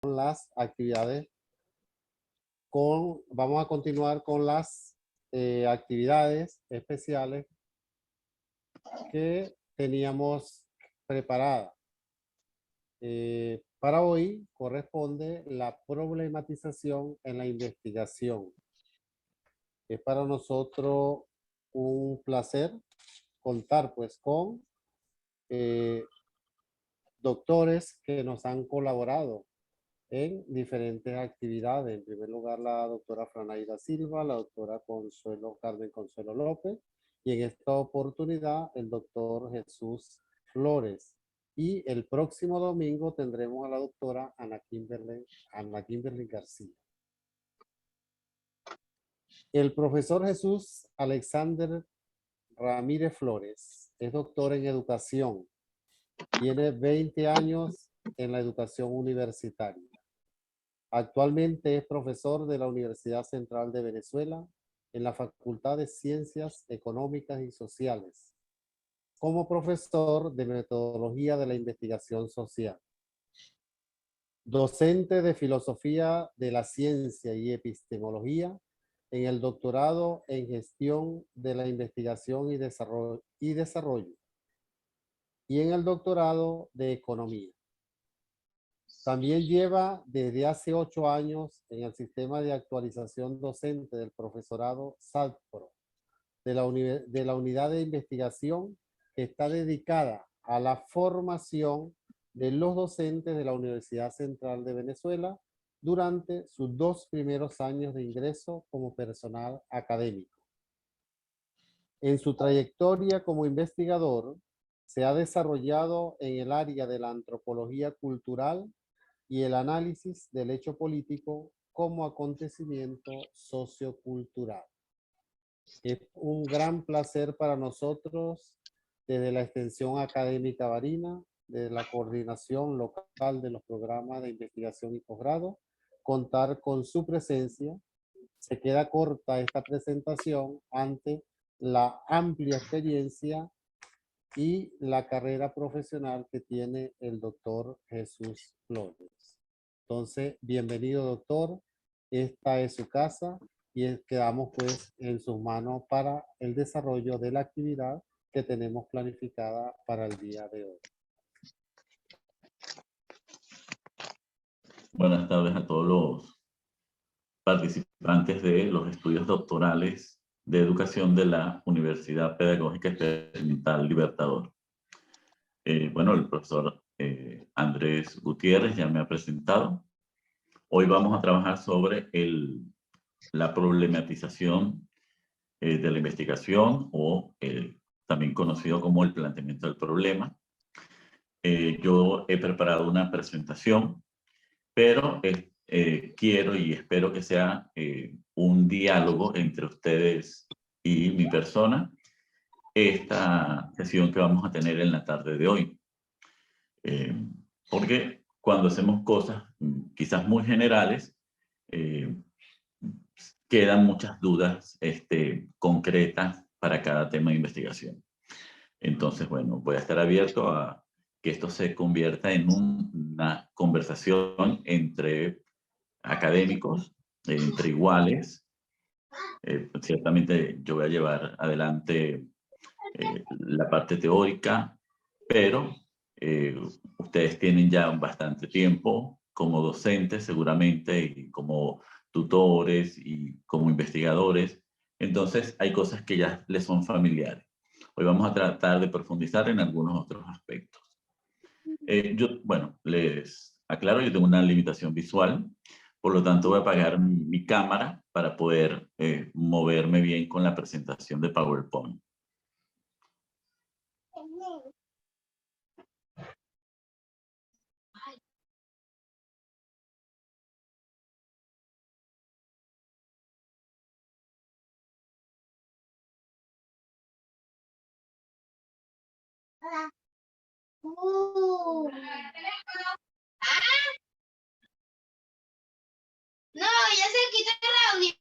las actividades vamos a continuar con las actividades especiales que teníamos preparadas. Para hoy corresponde la problematización en la investigación. Es para nosotros un placer contar pues con doctores que nos han colaborado en diferentes actividades. En primer lugar, la doctora Franaida Silva, la doctora Carmen Consuelo López, y en esta oportunidad el doctor Jesús Flores. Y el próximo domingo tendremos a la doctora Ana Kimberly García. El profesor Jesús Alexander Ramírez Flores es doctor en educación. Tiene 20 años en la educación universitaria. Actualmente es profesor de la Universidad Central de Venezuela en la Facultad de Ciencias Económicas y Sociales, como profesor de metodología de la investigación social. Docente de filosofía de la ciencia y epistemología en el doctorado en gestión de la investigación y desarrollo y en el doctorado de economía. También lleva desde hace 8 años en el sistema de actualización docente del profesorado SALPRO de la unidad de investigación que está dedicada a la formación de los docentes de la Universidad Central de Venezuela durante sus 2 primeros años de ingreso como personal académico. En su trayectoria como investigador, se ha desarrollado en el área de la antropología cultural y el análisis del hecho político como acontecimiento sociocultural. Es un gran placer para nosotros, desde la extensión académica Barina, desde la coordinación local de los programas de investigación y posgrado, contar con su presencia. Se queda corta esta presentación ante la amplia experiencia y la carrera profesional que tiene el doctor Jesús Flores. Entonces, bienvenido, doctor. Esta es su casa y quedamos pues en sus manos para el desarrollo de la actividad que tenemos planificada para el día de hoy. Buenas tardes a todos los participantes de los estudios doctorales de educación de la Universidad Pedagógica Experimental Libertador. Bueno, el profesor Andrés Gutiérrez ya me ha presentado. Hoy vamos a trabajar sobre la problematización de la investigación o también conocido como el planteamiento del problema. Yo he preparado una presentación, pero quiero y espero que sea un diálogo entre ustedes y mi persona, esta sesión que vamos a tener en la tarde de hoy. Porque cuando hacemos cosas quizás muy generales, quedan muchas dudas concretas para cada tema de investigación. Entonces, bueno, voy a estar abierto a que esto se convierta en una conversación entre académicos, entre iguales. Ciertamente yo voy a llevar adelante la parte teórica, pero ustedes tienen ya bastante tiempo como docentes seguramente y como tutores y como investigadores. Entonces hay cosas que ya les son familiares. Hoy vamos a tratar de profundizar en algunos otros aspectos. Bueno, les aclaro, yo tengo una limitación visual, por lo tanto voy a apagar mi cámara para poder moverme bien con la presentación de PowerPoint. No, ya se quitó el audio.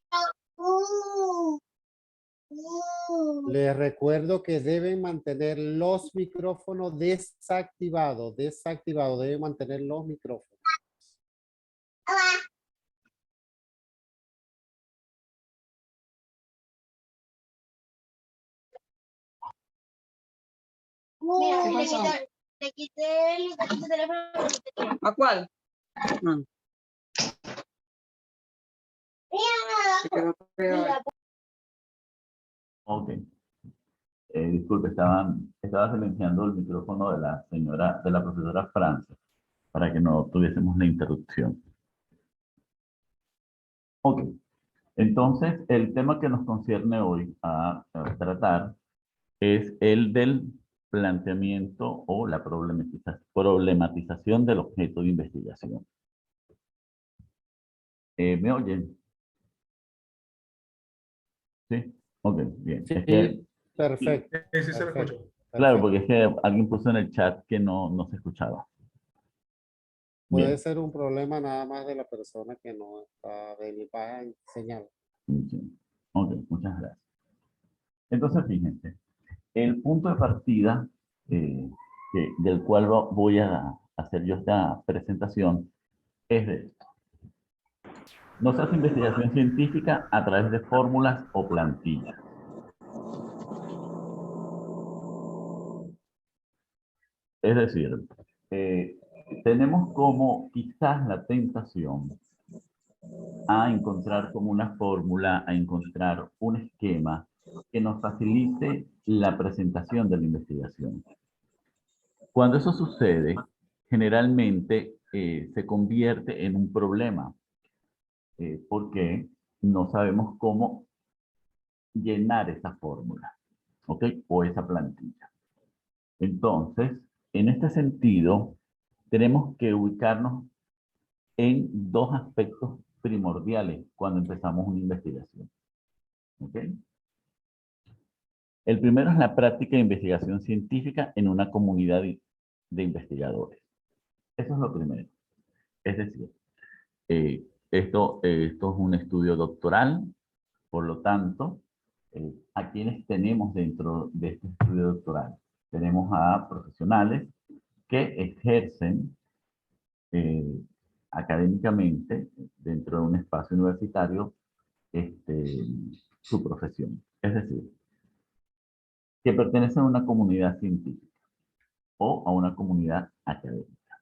Les recuerdo que deben mantener los micrófonos desactivados, deben mantener los micrófonos. Mira, ¿Qué le pasó? quité el teléfono. ¿A cuál? Se quedó pegado. Ok. Disculpe, estaba silenciando el micrófono de la señora, de la profesora Frances, para que no tuviésemos la interrupción. Ok. Entonces, el tema que nos concierne hoy a tratar es el del planteamiento o la problematización del objeto de investigación. ¿Me oyen? ¿Sí? Ok, bien. Sí, Es que, perfecto. Sí, sí se lo Perfecto. escucho. claro, perfecto. porque es que alguien puso en el chat que no se escuchaba. Puede Bien. ser un problema nada más de la persona que no está de mi baja señal. Sí. Ok, muchas gracias. Entonces, fíjense, el punto de partida del cual voy a hacer yo esta presentación es de esto. No se hace investigación científica a través de fórmulas o plantillas. Es decir, tenemos como quizás la tentación a encontrar como una fórmula, a encontrar un esquema que nos facilite la presentación de la investigación. Cuando eso sucede, generalmente se convierte en un problema, porque no sabemos cómo llenar esa fórmula, ¿ok? O esa plantilla. Entonces, en este sentido, tenemos que ubicarnos en dos aspectos primordiales cuando empezamos una investigación, ¿ok? El primero es la práctica de investigación científica en una comunidad de investigadores. Eso es lo primero. Es decir, esto es un estudio doctoral, por lo tanto, ¿a quienes tenemos dentro de este estudio doctoral? Tenemos a profesionales que ejercen académicamente dentro de un espacio universitario su profesión. Es decir, que pertenecen a una comunidad científica o a una comunidad académica.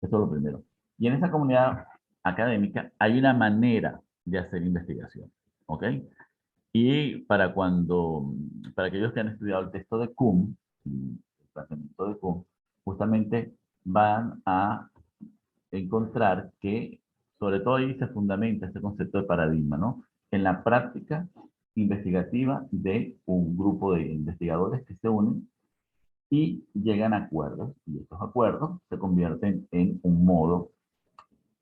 Eso es lo primero. Y en esa comunidad académica hay una manera de hacer investigación, ¿ok? Y para aquellos que han estudiado el texto de Kuhn, el planteamiento de Kuhn, justamente van a encontrar que, sobre todo ahí se fundamenta este concepto de paradigma, ¿no? En la práctica investigativa de un grupo de investigadores que se unen y llegan a acuerdos, y estos acuerdos se convierten en un modo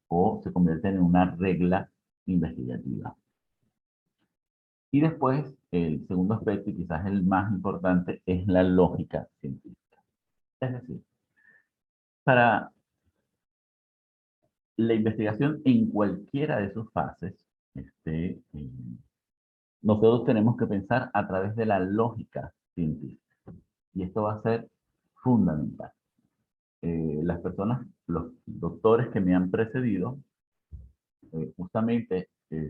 o se convierten en una regla investigativa. Y después, el segundo aspecto, y quizás el más importante, es la lógica científica. Es decir, para la investigación en cualquiera de sus fases, nosotros tenemos que pensar a través de la lógica científica. Y esto va a ser fundamental. Las personas, los doctores que me han precedido, justamente,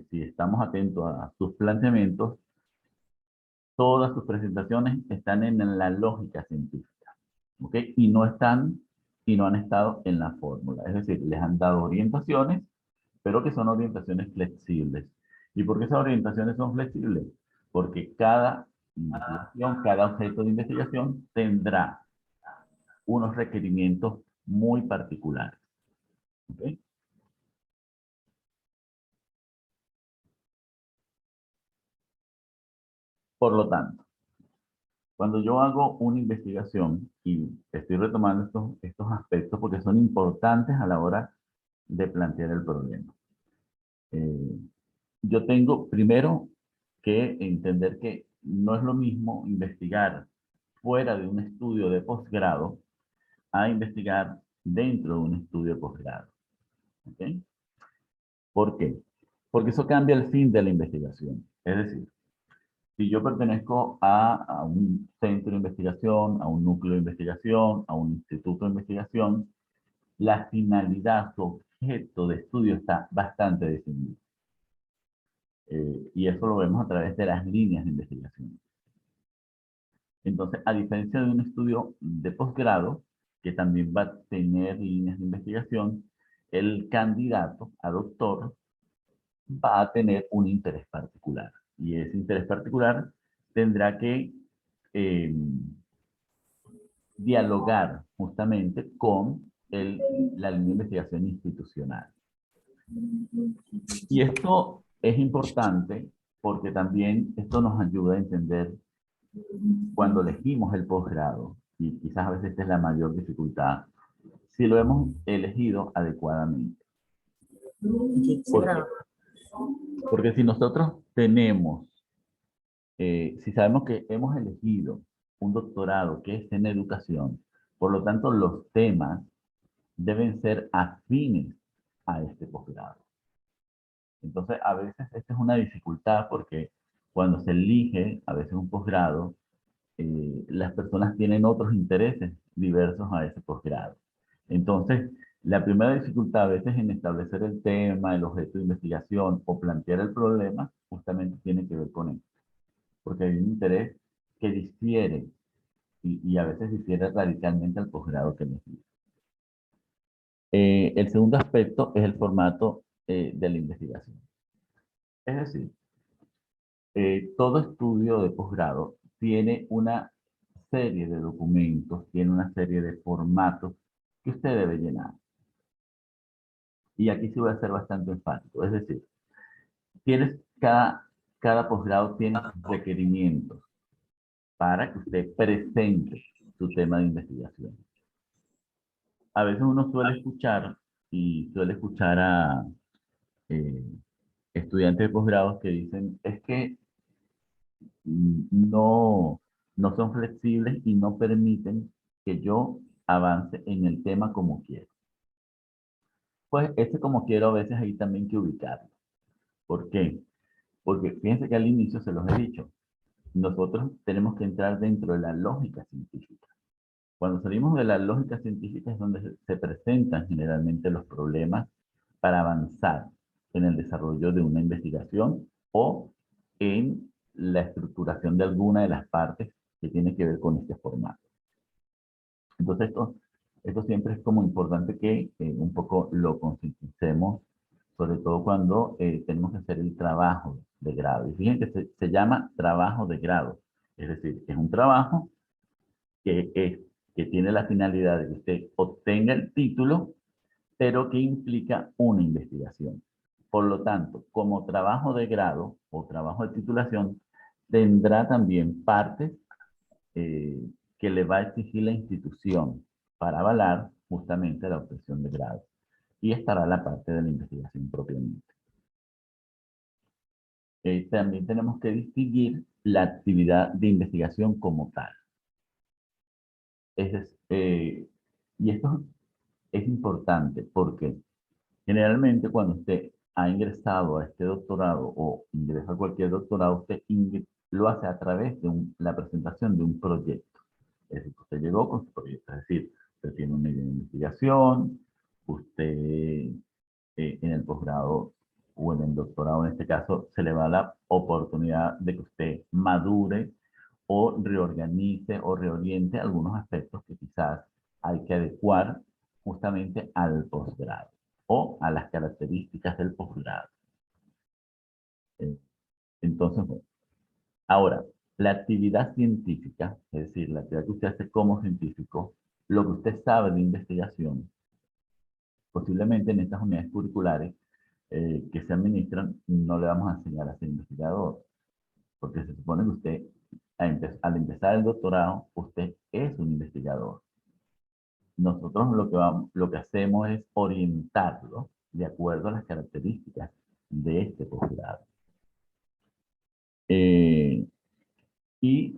si estamos atentos a sus planteamientos, todas sus presentaciones están en la lógica científica, ¿ok? Y no han estado en la fórmula. Es decir, les han dado orientaciones, pero que son orientaciones flexibles. ¿Y por qué esas orientaciones son flexibles? Porque cada investigación, cada objeto de investigación tendrá unos requerimientos muy particulares, ¿ok? Por lo tanto, cuando yo hago una investigación, y estoy retomando estos aspectos porque son importantes a la hora de plantear el problema. Yo tengo primero que entender que no es lo mismo investigar fuera de un estudio de posgrado a investigar dentro de un estudio de posgrado. ¿Ok? ¿Por qué? Porque eso cambia el fin de la investigación. Es decir, si yo pertenezco a un centro de investigación, a un núcleo de investigación, a un instituto de investigación, la finalidad, su objeto de estudio está bastante definido. Y eso lo vemos a través de las líneas de investigación. Entonces, a diferencia de un estudio de posgrado, que también va a tener líneas de investigación, el candidato a doctor va a tener un interés particular. Y ese interés particular tendrá que dialogar justamente con la línea de investigación institucional. Y esto es importante porque también esto nos ayuda a entender cuando elegimos el posgrado, y quizás a veces esta es la mayor dificultad, si lo hemos elegido adecuadamente. Porque si nosotros tenemos, si sabemos que hemos elegido un doctorado que es en educación, por lo tanto los temas deben ser afines a este posgrado. Entonces, a veces esta es una dificultad porque cuando se elige a veces un posgrado, las personas tienen otros intereses diversos a ese posgrado. Entonces, la primera dificultad a veces en establecer el tema, el objeto de investigación o plantear el problema, justamente tiene que ver con esto. Porque hay un interés que difiere y a veces difiere radicalmente al posgrado que elegimos. El segundo aspecto es el formato de la investigación. Es decir, todo estudio de posgrado tiene una serie de documentos, tiene una serie de formatos que usted debe llenar. Y aquí sí voy a ser bastante enfático. Es decir, cada posgrado tiene requerimientos para que usted presente su tema de investigación. A veces uno suele escuchar a estudiantes de posgrados que dicen, es que no son flexibles y no permiten que yo avance en el tema como quiero. Pues ese como quiero a veces hay también que ubicarlo. ¿Por qué? Porque fíjense que al inicio se los he dicho, nosotros tenemos que entrar dentro de la lógica científica. Cuando salimos de la lógica científica es donde se presentan generalmente los problemas para avanzar en el desarrollo de una investigación o en la estructuración de alguna de las partes que tiene que ver con este formato. Entonces, esto siempre es como importante que un poco lo concienticemos, sobre todo cuando tenemos que hacer el trabajo de grado. Y fíjense que se llama trabajo de grado. Es decir, es un trabajo que tiene la finalidad de que usted obtenga el título, pero que implica una investigación. Por lo tanto, como trabajo de grado o trabajo de titulación, tendrá también partes que le va a exigir la institución para avalar justamente la obtención de grado. Y estará la parte de la investigación propiamente. También tenemos que distinguir la actividad de investigación como tal. Y esto es importante porque generalmente cuando usted ha ingresado a este doctorado o ingresa a cualquier doctorado, usted lo hace a través de la presentación de un proyecto. Es decir, usted llegó con su proyecto, es decir, usted tiene una idea de investigación, usted en el posgrado o en el doctorado en este caso, se le va la oportunidad de que usted madure o reorganice o reoriente algunos aspectos que quizás hay que adecuar justamente al posgrado o a las características del posgrado. Entonces, bueno, ahora, la actividad científica, es decir, la actividad que usted hace como científico, lo que usted sabe de investigación, posiblemente en estas unidades curriculares que se administran, no le vamos a enseñar a ser investigador, porque se supone que usted, al empezar el doctorado, usted es un investigador. Nosotros lo que hacemos es orientarlo de acuerdo a las características de este posgrado. Y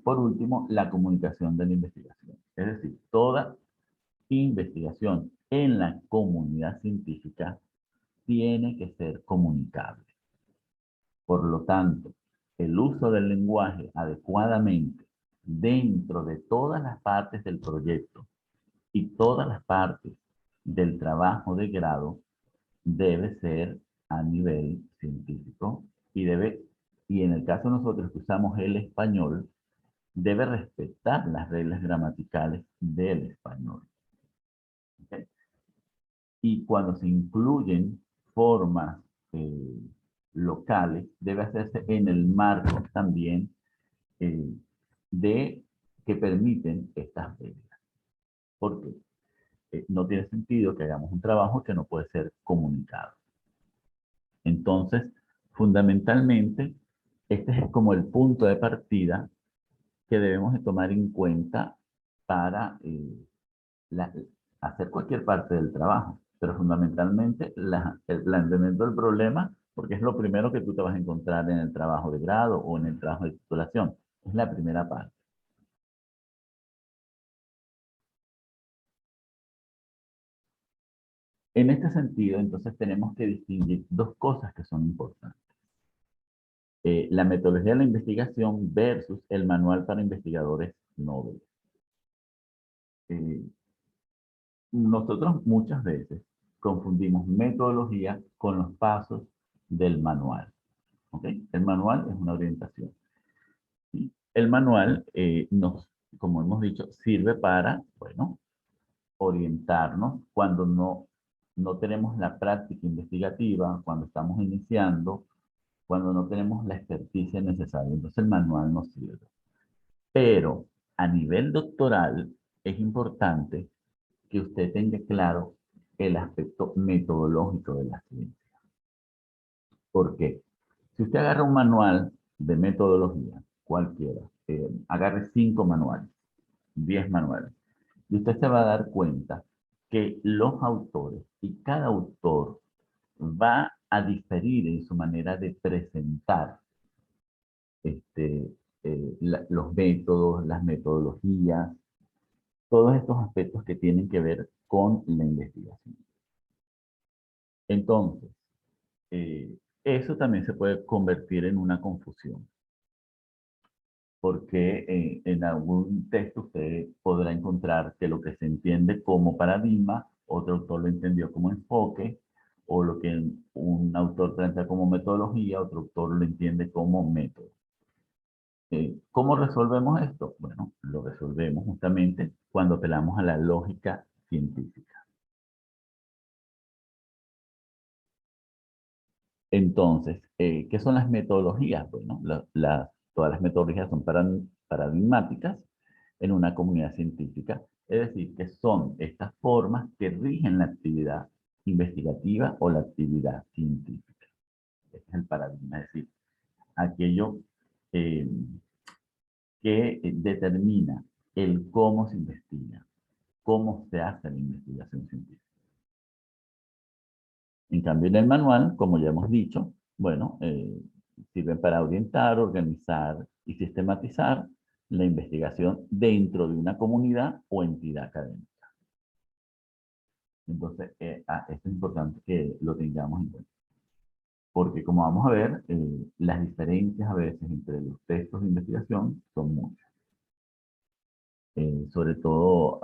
por último, la comunicación de la investigación. Es decir, toda investigación en la comunidad científica tiene que ser comunicable. Por lo tanto, el uso del lenguaje adecuadamente dentro de todas las partes del proyecto y todas las partes del trabajo de grado debe ser a nivel científico y en el caso de nosotros que usamos el español, debe respetar las reglas gramaticales del español. ¿Okay? Y cuando se incluyen formas locales, debe hacerse en el marco también de que permiten estas reglas. Porque no tiene sentido que hagamos un trabajo que no puede ser comunicado. Entonces, fundamentalmente, este es como el punto de partida que debemos de tomar en cuenta para hacer cualquier parte del trabajo. Pero fundamentalmente, el planteamiento del problema, porque es lo primero que tú te vas a encontrar en el trabajo de grado o en el trabajo de titulación. Es la primera parte. En este sentido, entonces, tenemos que distinguir dos cosas que son importantes. La metodología de la investigación versus el manual para investigadores nobles. Nosotros muchas veces confundimos metodología con los pasos del manual. ¿Okay? El manual es una orientación. ¿Sí? El manual como hemos dicho, sirve para, bueno, orientarnos cuando no tenemos la práctica investigativa, cuando estamos iniciando, cuando no tenemos la experticia necesaria. Entonces el manual nos sirve. Pero a nivel doctoral es importante que usted tenga claro el aspecto metodológico de la ciencia. ¿Por qué? Si usted agarra un manual de metodología, cualquiera, agarre 5 manuales, 10 manuales, y usted se va a dar cuenta que los autores y cada autor va a diferir en su manera de presentar los métodos, las metodologías, todos estos aspectos que tienen que ver con la investigación. Entonces, eso también se puede convertir en una confusión, porque en algún texto usted podrá encontrar que lo que se entiende como paradigma, otro autor lo entendió como enfoque, o lo que un autor plantea como metodología, otro autor lo entiende como método. ¿Cómo resolvemos esto? Bueno, lo resolvemos justamente cuando apelamos a la lógica científica. Entonces, ¿qué son las metodologías? Bueno, todas las metodologías son paradigmáticas en una comunidad científica, es decir, que son estas formas que rigen la actividad investigativa o la actividad científica. Este es el paradigma, es decir, aquello que determina el cómo se investiga, cómo se hace la investigación científica. En cambio, en el manual, como ya hemos dicho, bueno, sirven para orientar, organizar y sistematizar la investigación dentro de una comunidad o entidad académica. Entonces, esto es importante que lo tengamos en cuenta. Porque como vamos a ver, las diferencias a veces entre los textos de investigación son muchas. Sobre todo,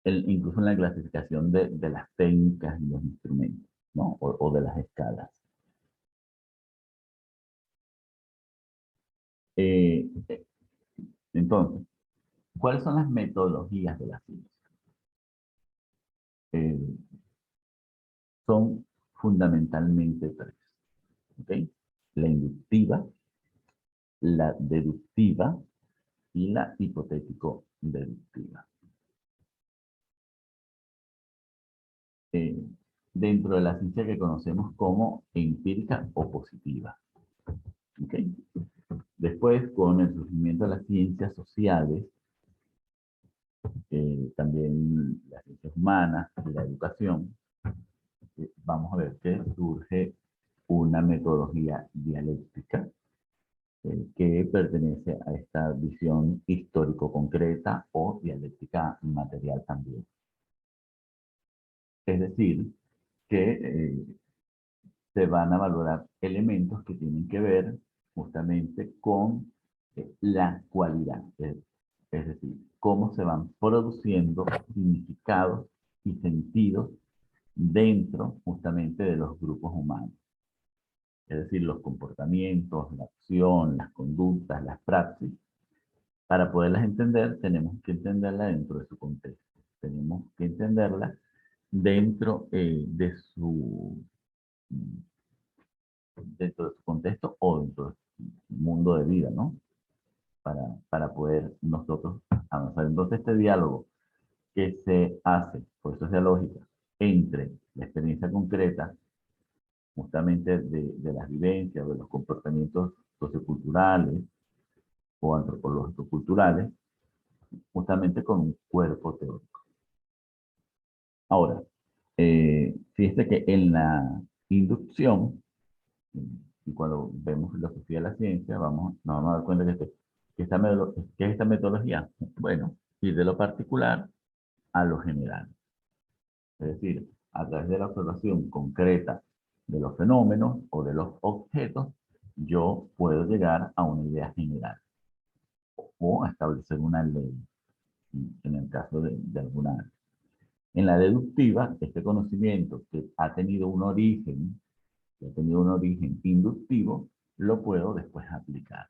incluso en la clasificación de las técnicas y los instrumentos, ¿no? O de las escalas. Entonces, ¿cuáles son las metodologías de la ciencia? Son fundamentalmente 3. ¿Okay? La inductiva, la deductiva y la hipotético-deductiva. Dentro de la ciencia que conocemos como empírica o positiva. ¿Okay? Después, con el surgimiento de las ciencias sociales, también las ciencias humanas y la educación, vamos a ver que surge una metodología dialéctica que pertenece a esta visión histórico-concreta o dialéctica material también. Es decir, que se van a valorar elementos que tienen que ver justamente con la cualidad, es decir, cómo se van produciendo significados y sentidos dentro justamente de los grupos humanos. Es decir, los comportamientos, la acción, las conductas, las praxis. Para poderlas entender, tenemos que entenderlas dentro de su contexto. Tenemos que entenderlas dentro de su contexto o dentro de su mundo de vida, ¿no? Para poder nosotros avanzar. Entonces, este diálogo que se hace, por eso es dialógica, entre la experiencia concreta, justamente de las vivencias, de los comportamientos socioculturales o antropológicos culturales, justamente con un cuerpo teórico. Ahora, fíjate que en la inducción, y cuando vemos filosofía de la ciencia, nos vamos a dar cuenta que ¿qué es esta metodología? Bueno, ir de lo particular a lo general. Es decir, a través de la observación concreta de los fenómenos o de los objetos, yo puedo llegar a una idea general o a establecer una ley, en el caso de alguna área. En la deductiva, este conocimiento que ha tenido un origen inductivo, lo puedo después aplicar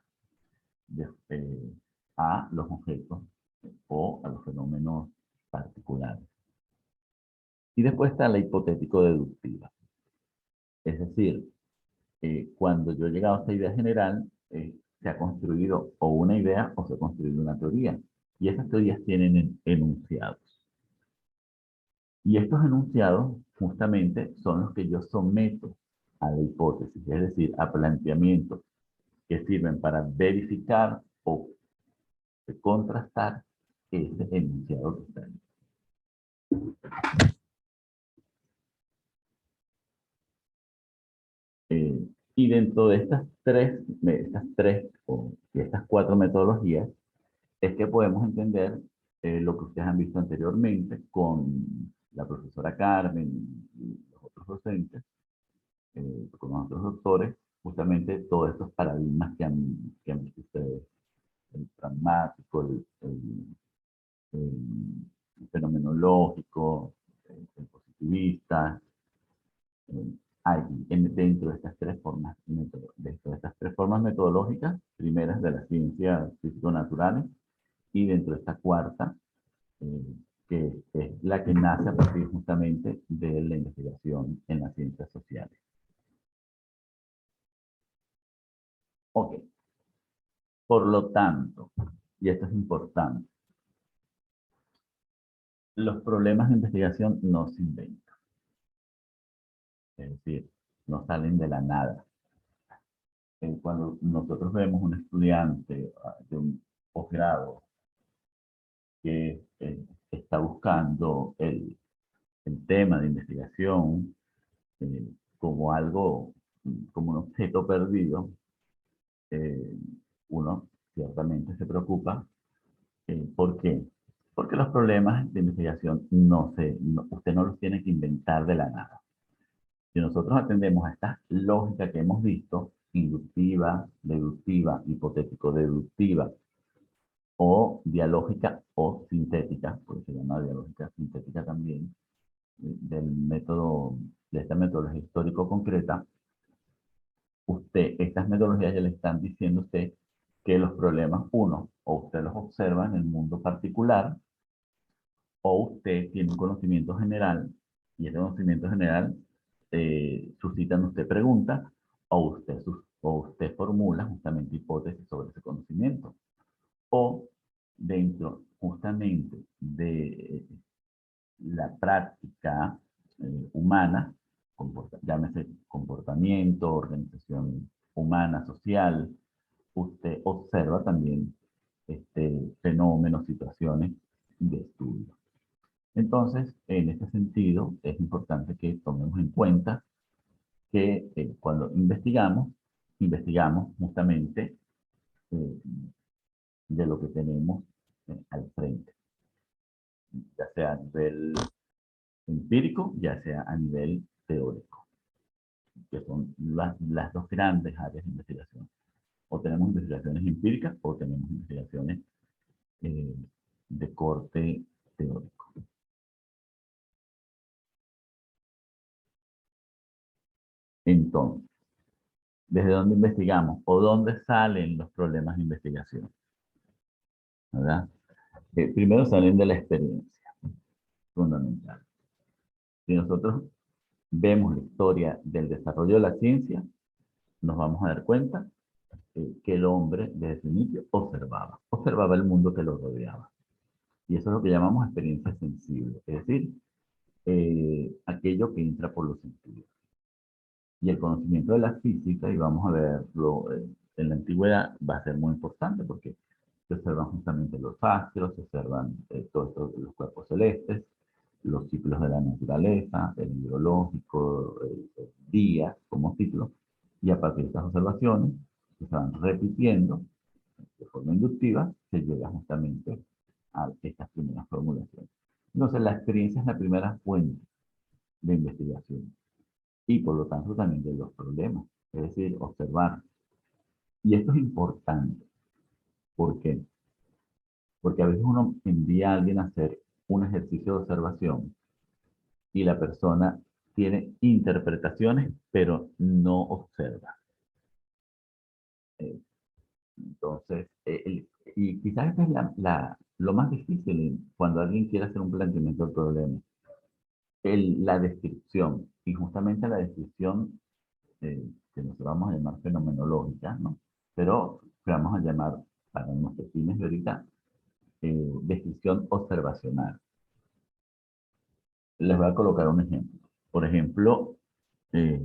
a los objetos o a los fenómenos particulares. Y después está la hipotético-deductiva. Es decir, cuando yo he llegado a esta idea general, se ha construido o una idea o se ha construido una teoría. Y esas teorías tienen enunciados. Y estos enunciados justamente son los que yo someto a la hipótesis, es decir, a planteamientos que sirven para verificar o contrastar ese enunciado que está ahí. Y dentro de estas estas cuatro metodologías, es que podemos entender lo que ustedes han visto anteriormente con la profesora Carmen y los otros docentes, con los otros doctores, justamente todos estos paradigmas que han visto ustedes, el pragmático, el fenomenológico, el positivista, dentro de estas tres formas metodológicas, primeras de las ciencias físico-naturales, y dentro de esta cuarta, que es la que nace a partir justamente de la investigación en las ciencias sociales. Ok. Por lo tanto, y esto es importante, los problemas de investigación no se inventan. Es decir, no salen de la nada. Cuando nosotros vemos un estudiante de un posgrado que está buscando el tema de investigación como algo, como un objeto perdido, uno ciertamente se preocupa. ¿Por qué? Porque los problemas de investigación usted no los tiene que inventar de la nada. Si nosotros atendemos a esta lógica que hemos visto, inductiva, deductiva, hipotético-deductiva, o dialógica o sintética, porque se llama dialógica sintética también, de esta metodología histórico-concreta, estas metodologías ya le están diciendo a usted que los problemas, uno, o usted los observa en el mundo particular, o usted tiene un conocimiento general, y ese conocimiento general suscita en usted preguntas, o usted formula justamente hipótesis sobre ese conocimiento. O dentro justamente de la práctica humana, llámese comportamiento, organización humana, social, usted observa también fenómenos, situaciones de estudio. Entonces, en este sentido, es importante que tomemos en cuenta que cuando investigamos justamente de lo que tenemos al frente, ya sea a nivel empírico, ya sea a nivel teórico, que son las dos grandes áreas de investigación. O tenemos investigaciones empíricas o tenemos investigaciones de corte teórico. Entonces, ¿desde dónde investigamos? ¿O dónde salen los problemas de investigación? ¿Verdad? Primero salen de la experiencia, fundamental. Si nosotros vemos la historia del desarrollo de la ciencia, nos vamos a dar cuenta que el hombre desde su inicio observaba el mundo que lo rodeaba. Y eso es lo que llamamos experiencia sensible, es decir, aquello que entra por los sentidos. Y el conocimiento de la física, y vamos a verlo en la antigüedad, va a ser muy importante porque se observan justamente los astros, se observan todos los cuerpos celestes, los ciclos de la naturaleza, el hidrológico, el día como ciclo, y a partir de estas observaciones que se van repitiendo de forma inductiva, se llega justamente a estas primeras formulaciones. Entonces, la experiencia es la primera fuente de investigación y por lo tanto también de los problemas, es decir, observar. Y esto es importante. ¿Por qué? Porque a veces uno envía a alguien a hacer un ejercicio de observación y la persona tiene interpretaciones, pero no observa. Entonces, y quizás esta es lo más difícil cuando alguien quiere hacer un planteamiento del problema. La descripción, y justamente la descripción que nosotros vamos a llamar fenomenológica, ¿no? Pero que vamos a llamar, para nuestros fines de ahorita, descripción observacional. Les voy a colocar un ejemplo. Por ejemplo, eh,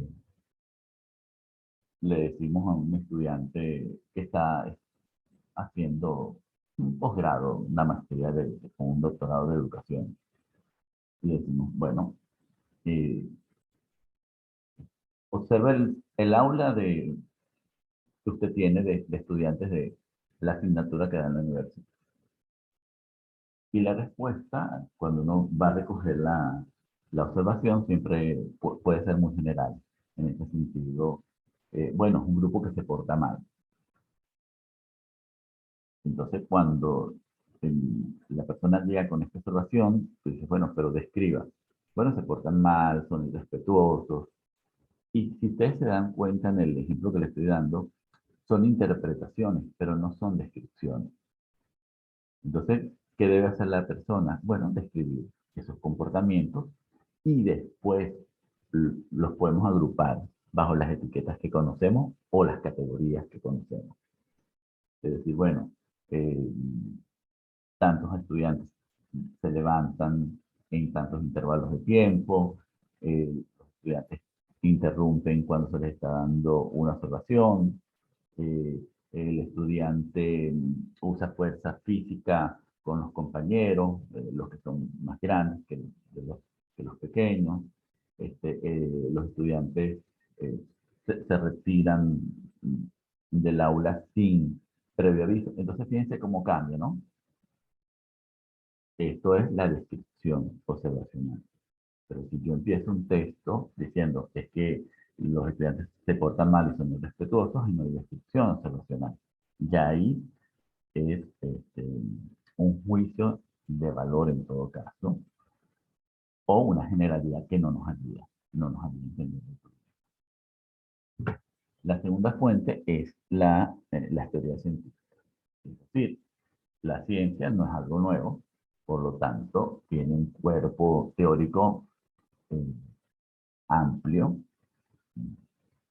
le decimos a un estudiante que está haciendo un posgrado, una maestría o un doctorado de educación. Y decimos, bueno, observa el aula que usted tiene de estudiantes de la asignatura que da en la universidad. Y la respuesta, cuando uno va a recoger la observación, siempre puede ser muy general. En este sentido, bueno, es un grupo que se porta mal. Entonces, cuando la persona llega con esta observación, tú dices, bueno, pero describa. Bueno, se portan mal, son irrespetuosos. Y si ustedes se dan cuenta en el ejemplo que les estoy dando, son interpretaciones, pero no son descripciones. Entonces, ¿qué debe hacer la persona? Bueno, describir esos comportamientos y después los podemos agrupar bajo las etiquetas que conocemos o las categorías que conocemos. Es decir, bueno, tantos estudiantes se levantan en tantos intervalos de tiempo, los estudiantes interrumpen cuando se les está dando una observación, el estudiante usa fuerza física con los compañeros, los que son más grandes que los pequeños, los estudiantes se retiran del aula sin previo aviso. Entonces fíjense cómo cambia, ¿no? Esto es la descripción observacional. Pero si yo empiezo un texto diciendo es que los estudiantes se portan mal y son irrespetuosos, y no hay descripción observacional. Ya ahí es un juicio de valor en todo caso, o una generalidad que no nos ayuda a entender el problema. La segunda fuente es la teoría científica. Es decir, la ciencia no es algo nuevo, por lo tanto, tiene un cuerpo teórico amplio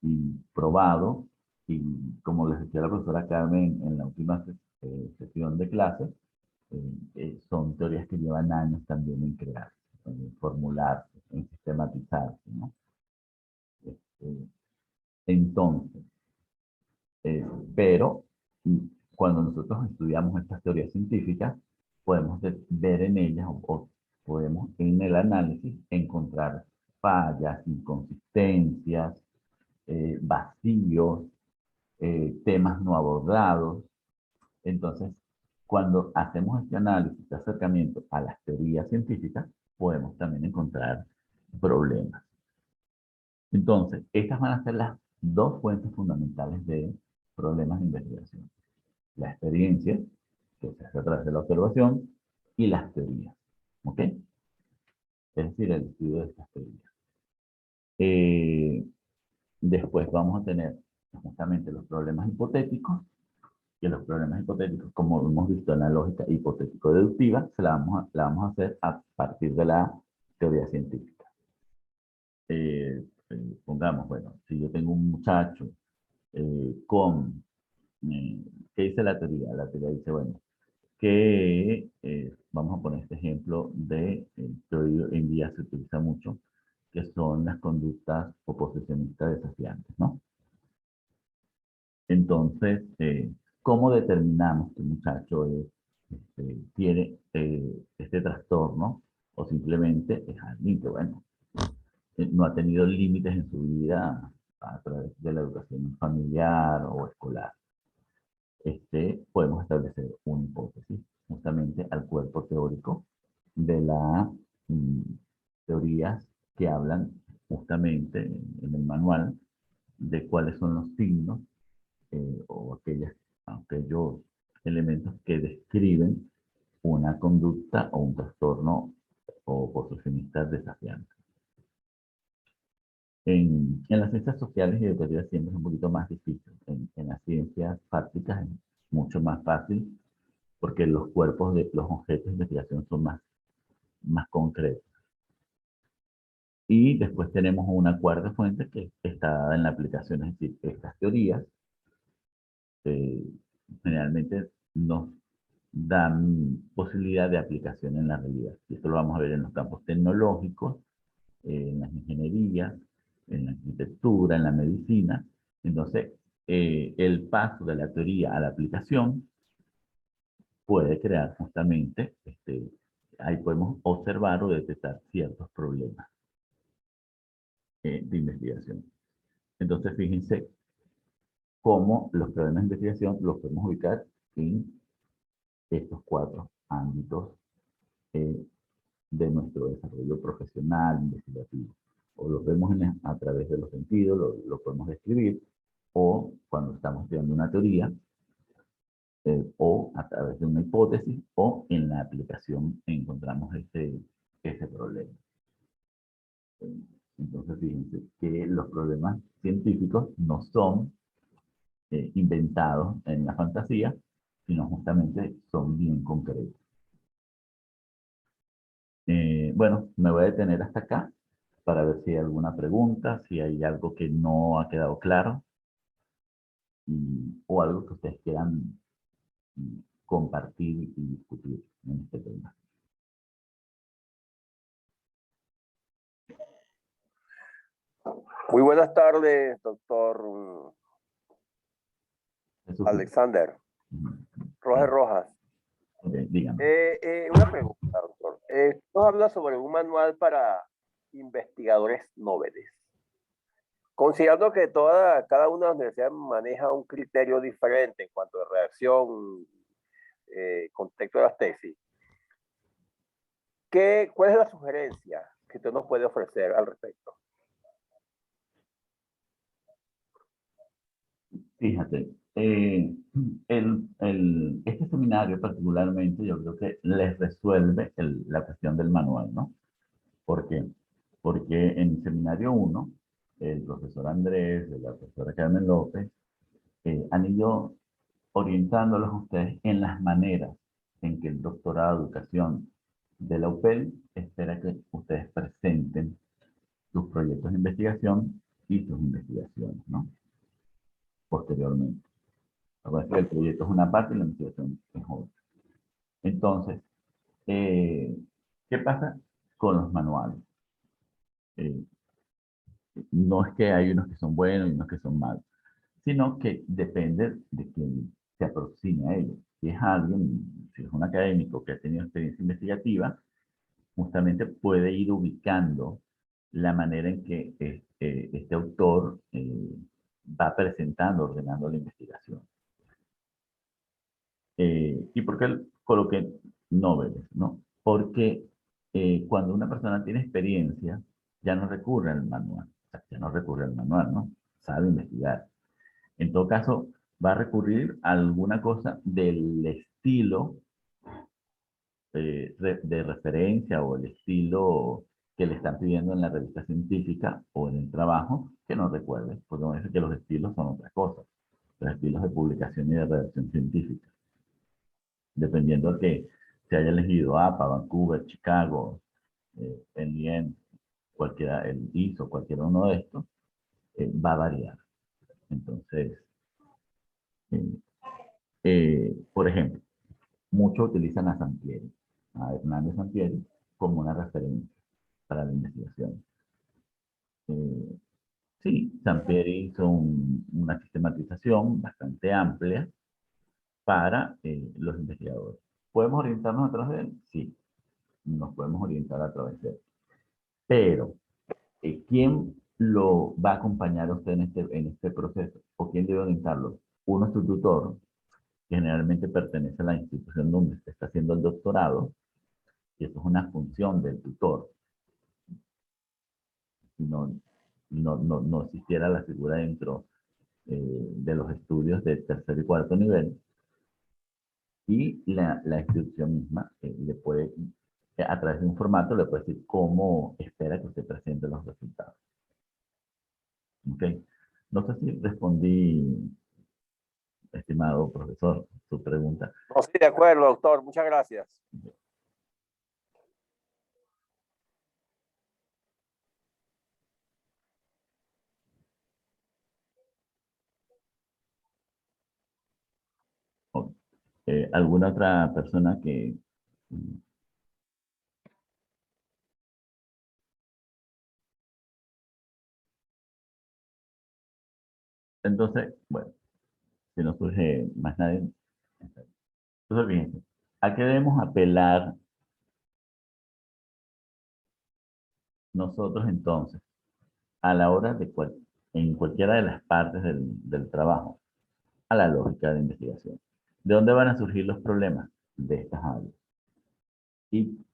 y probado, y como les decía la profesora Carmen en la última sesión de clase, son teorías que llevan años también en crear, en formular, en sistematizarse, ¿no? Entonces, pero cuando nosotros estudiamos estas teorías científicas, podemos ver en ellas o podemos en el análisis encontrar fallas, inconsistencias, vacíos, temas no abordados. Entonces, cuando hacemos este análisis de acercamiento a las teorías científicas, podemos también encontrar problemas. Entonces, estas van a ser las dos fuentes fundamentales de problemas de investigación. La experiencia, que se hace a través de la observación, y las teorías. ¿Ok? Es decir, el estudio de estas teorías. Después vamos a tener justamente los problemas hipotéticos, que los problemas hipotéticos, como hemos visto en la lógica hipotético-deductiva, la vamos a hacer a partir de la teoría científica. Pongamos, bueno, si yo tengo un muchacho con, ¿qué dice la teoría? La teoría dice, bueno, que vamos a poner este ejemplo de que hoy en día se utiliza mucho, que son las conductas oposicionistas desafiantes, ¿no? Entonces, ¿cómo determinamos que un muchacho tiene este trastorno o simplemente es alguien que, bueno, no ha tenido límites en su vida a través de la educación familiar o escolar? Podemos establecer una hipótesis justamente al cuerpo teórico de las teorías que hablan justamente en el manual de cuáles son los signos o aquellos elementos que describen una conducta o un trastorno oposicionista desafiante. En las ciencias sociales y educativas siempre es un poquito más difícil. En las ciencias prácticas es mucho más fácil porque los cuerpos de los objetos de investigación son más concretos. Y después tenemos una cuarta fuente que está dada en la aplicación, es decir, estas teorías generalmente nos dan posibilidad de aplicación en la realidad. Y esto lo vamos a ver en los campos tecnológicos, en las ingenierías, en la arquitectura, en la medicina. Entonces, el paso de la teoría a la aplicación puede crear justamente, ahí podemos observar o detectar ciertos problemas de investigación. Entonces, fíjense cómo los problemas de investigación los podemos ubicar en estos 4 ámbitos de nuestro desarrollo profesional, investigativo. O los vemos a través de los sentidos, lo podemos describir, o cuando estamos estudiando una teoría, o a través de una hipótesis, o en la aplicación encontramos ese problema. Entonces, fíjense que los problemas científicos no son inventados en la fantasía, sino justamente son bien concretos. Bueno, me voy a detener hasta acá para ver si hay alguna pregunta, si hay algo que no ha quedado claro, o algo que ustedes quieran compartir y discutir en este tema. Muy buenas tardes, doctor Jesús. Alexander Rojas Rojas. Okay, dígame. Una pregunta, doctor. Nos habla sobre un manual para investigadores noveles. Considerando que cada una de las universidades maneja un criterio diferente en cuanto a redacción, contexto de las tesis, ¿cuál es la sugerencia que usted nos puede ofrecer al respecto? Fíjate, este seminario particularmente yo creo que les resuelve la cuestión del manual, ¿no? ¿Por qué? Porque en el seminario 1, el profesor Andrés, la profesora Carmen López, han ido orientándolos a ustedes en las maneras en que el doctorado de educación de la UPEL espera que ustedes presenten sus proyectos de investigación y sus investigaciones, ¿no? Posteriormente. El proyecto es una parte y la investigación es otra. Entonces, ¿qué pasa con los manuales? No es que hay unos que son buenos y unos que son malos, sino que depende de quien se aproxime a ellos. Si es alguien, si es un académico que ha tenido experiencia investigativa, justamente puede ir ubicando la manera en que este autor va presentando, ordenando la investigación. ¿Y por qué coloqué noveles? ¿No? Porque cuando una persona tiene experiencia, ya no recurre al manual. O sea, ya no recurre al manual, ¿no? Sabe investigar. En todo caso, va a recurrir a alguna cosa del estilo de referencia o el estilo que le están pidiendo en la revista científica o en el trabajo que no recuerde, porque me dice que los estilos son otras cosas, los estilos de publicación y de redacción científica. Dependiendo de que se haya elegido APA, Vancouver, Chicago, NIEN, cualquiera, el ISO, cualquiera uno de estos, va a variar. Entonces, por ejemplo, muchos utilizan a Sampieri, a Hernández Sampieri, como una referencia para la investigación. Sí, Sampieri hizo una sistematización bastante amplia para los investigadores. ¿Podemos orientarnos a través de él? Sí, nos podemos orientar a través de él. Pero, ¿quién lo va a acompañar a usted en este proceso? ¿O quién debe orientarlo? Uno es su tutor, que generalmente pertenece a la institución donde usted está haciendo el doctorado, y eso es una función del tutor. Si no existiera la figura dentro de los estudios de tercer y cuarto nivel, y la institución misma le puede, a través de un formato, le puede decir cómo espera que usted presente los resultados. ¿Ok? No sé si respondí, estimado profesor, su pregunta. No, sí, de acuerdo, doctor. Muchas gracias. Ok. ¿Alguna otra persona que... Entonces, bueno, si no surge más nadie. Entonces, fíjense, ¿a qué debemos apelar nosotros entonces? A la hora de en cualquiera de las partes del trabajo, a la lógica de investigación. ¿De dónde van a surgir los problemas? De estas áreas. Y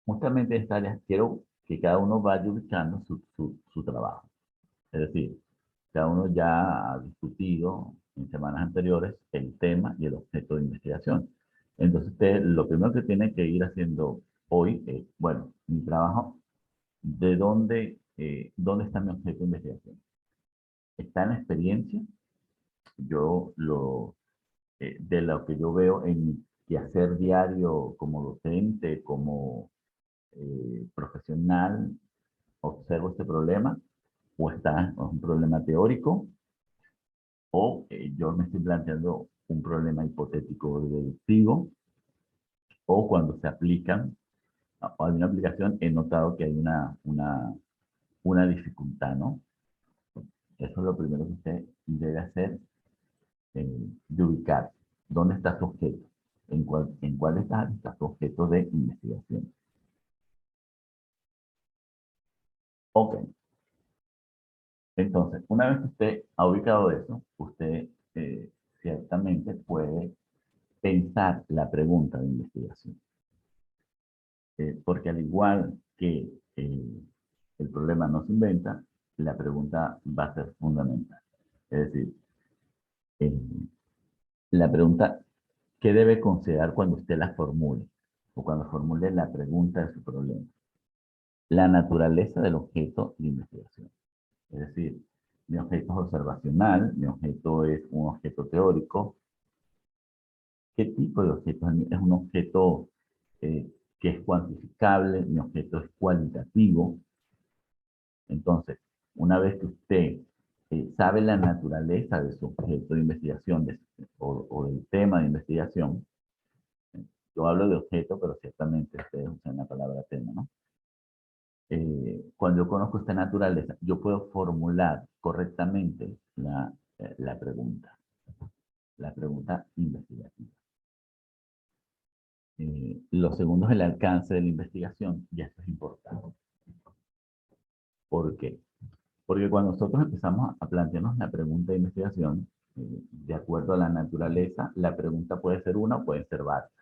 justamente de estas áreas quiero que cada uno vaya ubicando su trabajo. Es decir, cada uno ya ha discutido en semanas anteriores el tema y el objeto de investigación. Entonces, usted lo primero que tiene que ir haciendo hoy es, bueno, mi trabajo, ¿de dónde está mi objeto de investigación? ¿Está en la experiencia? De lo que yo veo en mi quehacer diario como docente, como profesional, observo este problema, o está un problema teórico, o yo me estoy planteando un problema hipotético deductivo, o cuando se aplican, o hay una aplicación, he notado que hay una dificultad, ¿no? Eso es lo primero que usted debe hacer, de ubicar dónde está su objeto, en cuál está su objeto de investigación. Ok. Entonces, una vez que usted ha ubicado eso, usted ciertamente puede pensar la pregunta de investigación. Porque al igual que el problema no se inventa, la pregunta va a ser fundamental. Es decir, eh, la pregunta, ¿qué debe considerar cuando usted la formule? O cuando formule la pregunta de su problema. La naturaleza del objeto de investigación. Es decir, mi objeto es observacional, mi objeto es un objeto teórico. ¿Qué tipo de objeto es un objeto que es cuantificable? Mi objeto es cualitativo. Entonces, una vez que usted sabe la naturaleza de su objeto de investigación o del tema de investigación, yo hablo de objeto, pero ciertamente ustedes usan la palabra tema, ¿no? Cuando yo conozco esta naturaleza, yo puedo formular correctamente la pregunta investigativa. Lo segundo es el alcance de la investigación, y esto es importante. ¿Por qué? Porque cuando nosotros empezamos a plantearnos la pregunta de investigación, de acuerdo a la naturaleza, la pregunta puede ser una o puede ser varias.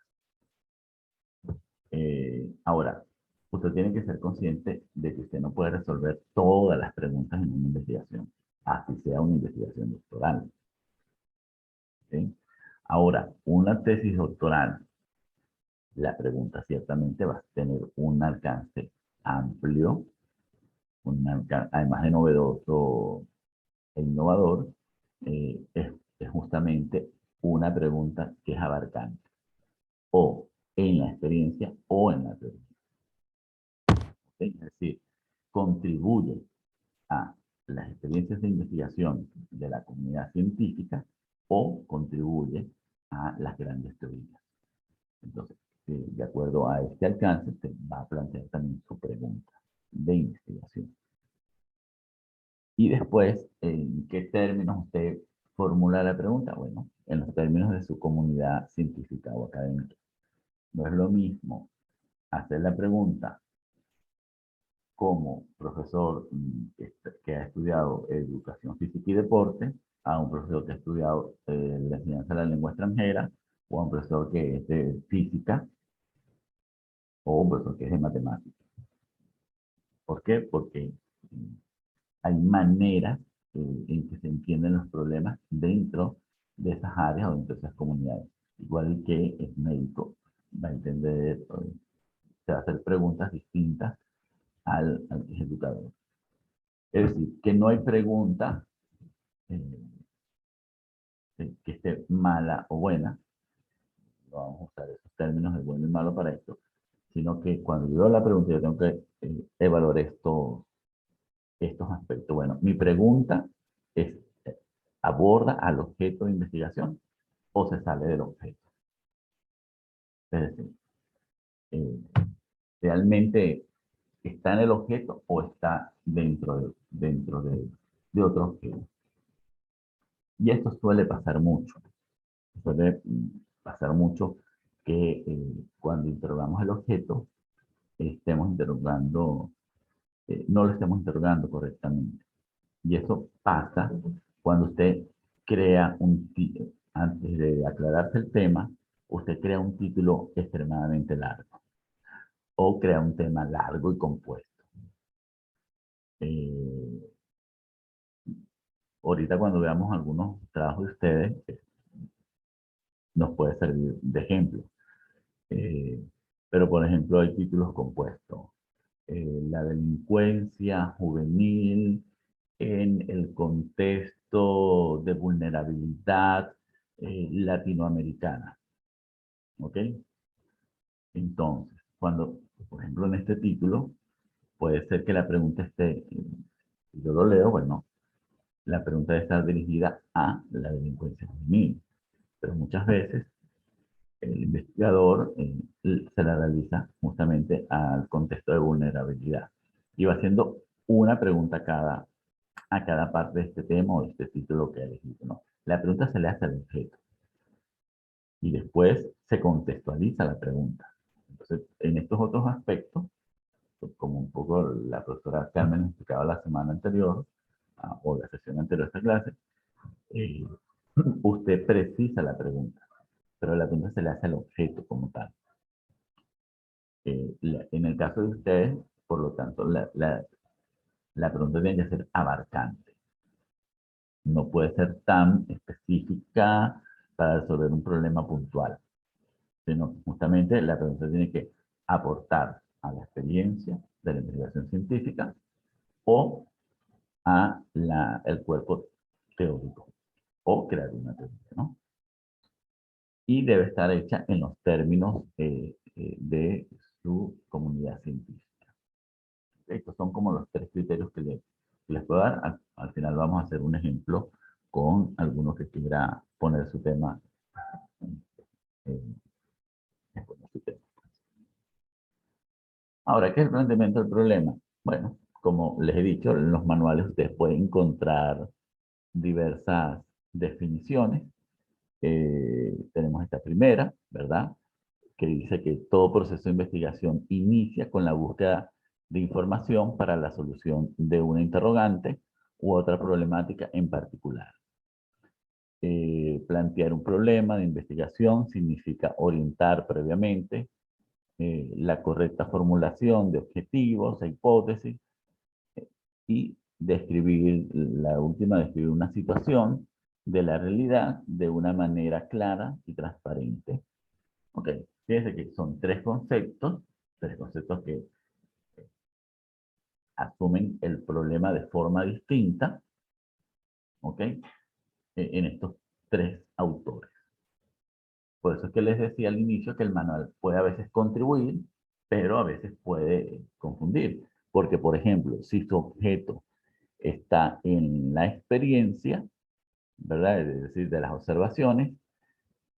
Ahora, usted tiene que ser consciente de que usted no puede resolver todas las preguntas en una investigación, así sea una investigación doctoral. ¿Sí? Ahora, una tesis doctoral, la pregunta ciertamente va a tener un alcance amplio, además de novedoso e innovador, es justamente una pregunta que es abarcante, o en la experiencia o en la teoría. Es decir, contribuye a las experiencias de investigación de la comunidad científica o contribuye a las grandes teorías. Entonces, de acuerdo a este alcance, usted va a plantear también su pregunta de investigación. Y después, ¿en qué términos usted formula la pregunta? Bueno, en los términos de su comunidad científica o académica. No es lo mismo hacer la pregunta como profesor que ha estudiado educación física y deporte, a un profesor que ha estudiado la enseñanza de la lengua extranjera, o a un profesor que es de física, o un profesor que es de matemáticas. ¿Por qué? Porque hay maneras en que se entienden los problemas dentro de esas áreas o dentro de esas comunidades. Igual que el médico va a entender, se va a hacer preguntas distintas al que es educador. Es decir, que no hay pregunta que esté mala o buena, no vamos a usar esos términos de bueno y malo para esto, sino que cuando yo la pregunta yo tengo que evaluar estos aspectos. Bueno, mi pregunta es, ¿aborda al objeto de investigación o se sale del objeto? Es decir, ¿realmente está en el objeto o está dentro de otro objeto? Y esto suele pasar mucho. Suele pasar mucho que cuando interrogamos el objeto, estemos interrogando, no lo estemos interrogando correctamente. Y eso pasa cuando usted crea un título. Antes de aclararse el tema, usted crea un título extremadamente largo. O crea un tema largo y compuesto. Ahorita cuando veamos algunos trabajos de ustedes, nos puede servir de ejemplo. Pero por ejemplo hay títulos compuestos. La delincuencia juvenil en el contexto de vulnerabilidad latinoamericana. ¿Ok? Entonces, cuando, por ejemplo, en este título, puede ser que la pregunta esté, si yo lo leo, bueno, la pregunta debe estar dirigida a la delincuencia juvenil. Pero muchas veces el investigador se la realiza justamente al contexto de vulnerabilidad. Y va haciendo una pregunta a cada parte de este tema o de este título que ha elegido, ¿no? La pregunta se le hace al objeto. Y después se contextualiza la pregunta. Entonces, en estos otros aspectos, como un poco la profesora Carmen explicaba la semana anterior, o la sesión anterior a esta clase, usted precisa la pregunta, pero la pregunta se le hace al objeto como tal. En el caso de ustedes, por lo tanto, la pregunta tiene que ser abarcante. No puede ser tan específica para resolver un problema puntual, sino justamente la pregunta tiene que aportar a la experiencia de la investigación científica o a el cuerpo teórico, o crear una teoría, ¿no? Y debe estar hecha en los términos de su comunidad científica. Estos son como los tres criterios que les puedo dar. Al final vamos a hacer un ejemplo con alguno que quiera poner su tema. Ahora, ¿qué es el planteamiento del problema? Bueno, como les he dicho, en los manuales ustedes pueden encontrar diversas definiciones. Tenemos esta primera, ¿verdad? Que dice que todo proceso de investigación inicia con la búsqueda de información para la solución de una interrogante u otra problemática en particular. Plantear un problema de investigación significa orientar previamente la correcta formulación de objetivos e hipótesis y describir una situación de la realidad de una manera clara y transparente. Ok, fíjense que son tres conceptos que asumen el problema de forma distinta, ¿ok? En estos tres autores. Por eso es que les decía al inicio que el manual puede a veces contribuir, pero a veces puede confundir. Porque, por ejemplo, si su objeto está en la experiencia, ¿verdad? Es decir, de las observaciones,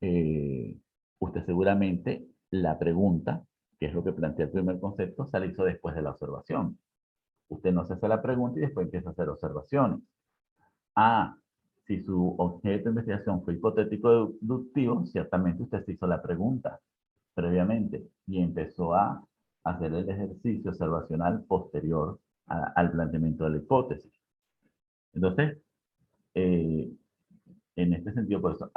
usted seguramente la pregunta, que es lo que plantea el primer concepto, se la hizo después de la observación. Usted no se hace la pregunta y después empieza a hacer observaciones. Ah, si su objeto de investigación fue hipotético deductivo, ciertamente usted se hizo la pregunta previamente y empezó a hacer el ejercicio observacional posterior al planteamiento de la hipótesis. Entonces, en este sentido, por eso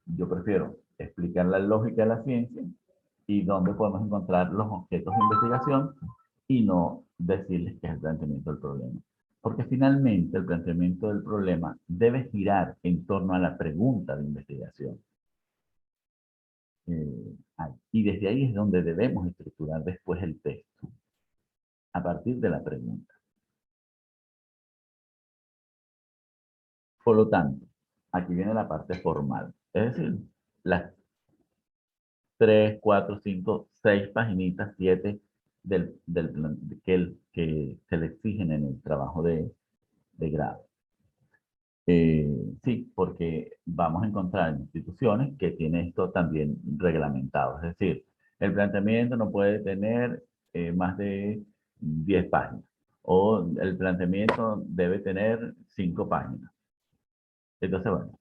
yo prefiero explicar la lógica de la ciencia y dónde podemos encontrar los objetos de investigación y no decirles que es el planteamiento del problema. Porque finalmente el planteamiento del problema debe girar en torno a la pregunta de investigación. Y desde ahí es donde debemos estructurar después el texto, a partir de la pregunta. Por lo tanto, aquí viene la parte formal. Es decir, las 3, 4, 5, 6 paginitas, 7 que se le exigen en el trabajo de grado. Sí, porque vamos a encontrar instituciones que tienen esto también reglamentado. Es decir, el planteamiento no puede tener más de 10 páginas. O el planteamiento debe tener 5 páginas. Entonces, bueno,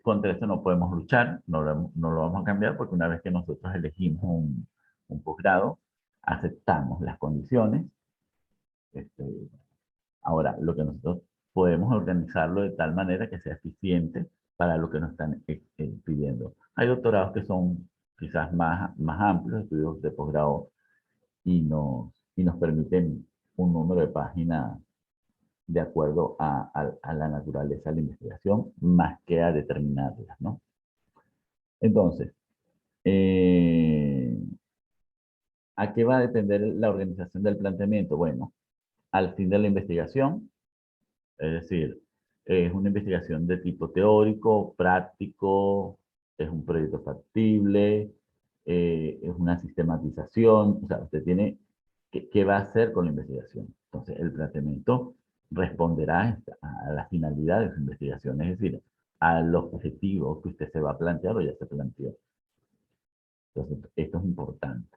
contra eso no podemos luchar, no lo vamos a cambiar porque una vez que nosotros elegimos un posgrado, aceptamos las condiciones. Ahora, lo que nosotros podemos organizarlo de tal manera que sea eficiente para lo que nos están pidiendo. Hay doctorados que son quizás más amplios, estudios de posgrado, y nos permiten un número de páginas de acuerdo a la naturaleza de la investigación, más que a determinarlas, ¿no? Entonces, ¿a qué va a depender la organización del planteamiento? Bueno, al fin de la investigación, es decir, es una investigación de tipo teórico, práctico, es un proyecto factible, es una sistematización, o sea, usted tiene, ¿qué va a hacer con la investigación? Entonces, el planteamiento responderá a la finalidad de su investigación, es decir, al objetivo que usted se va a plantear o ya se planteó. Entonces, esto es importante.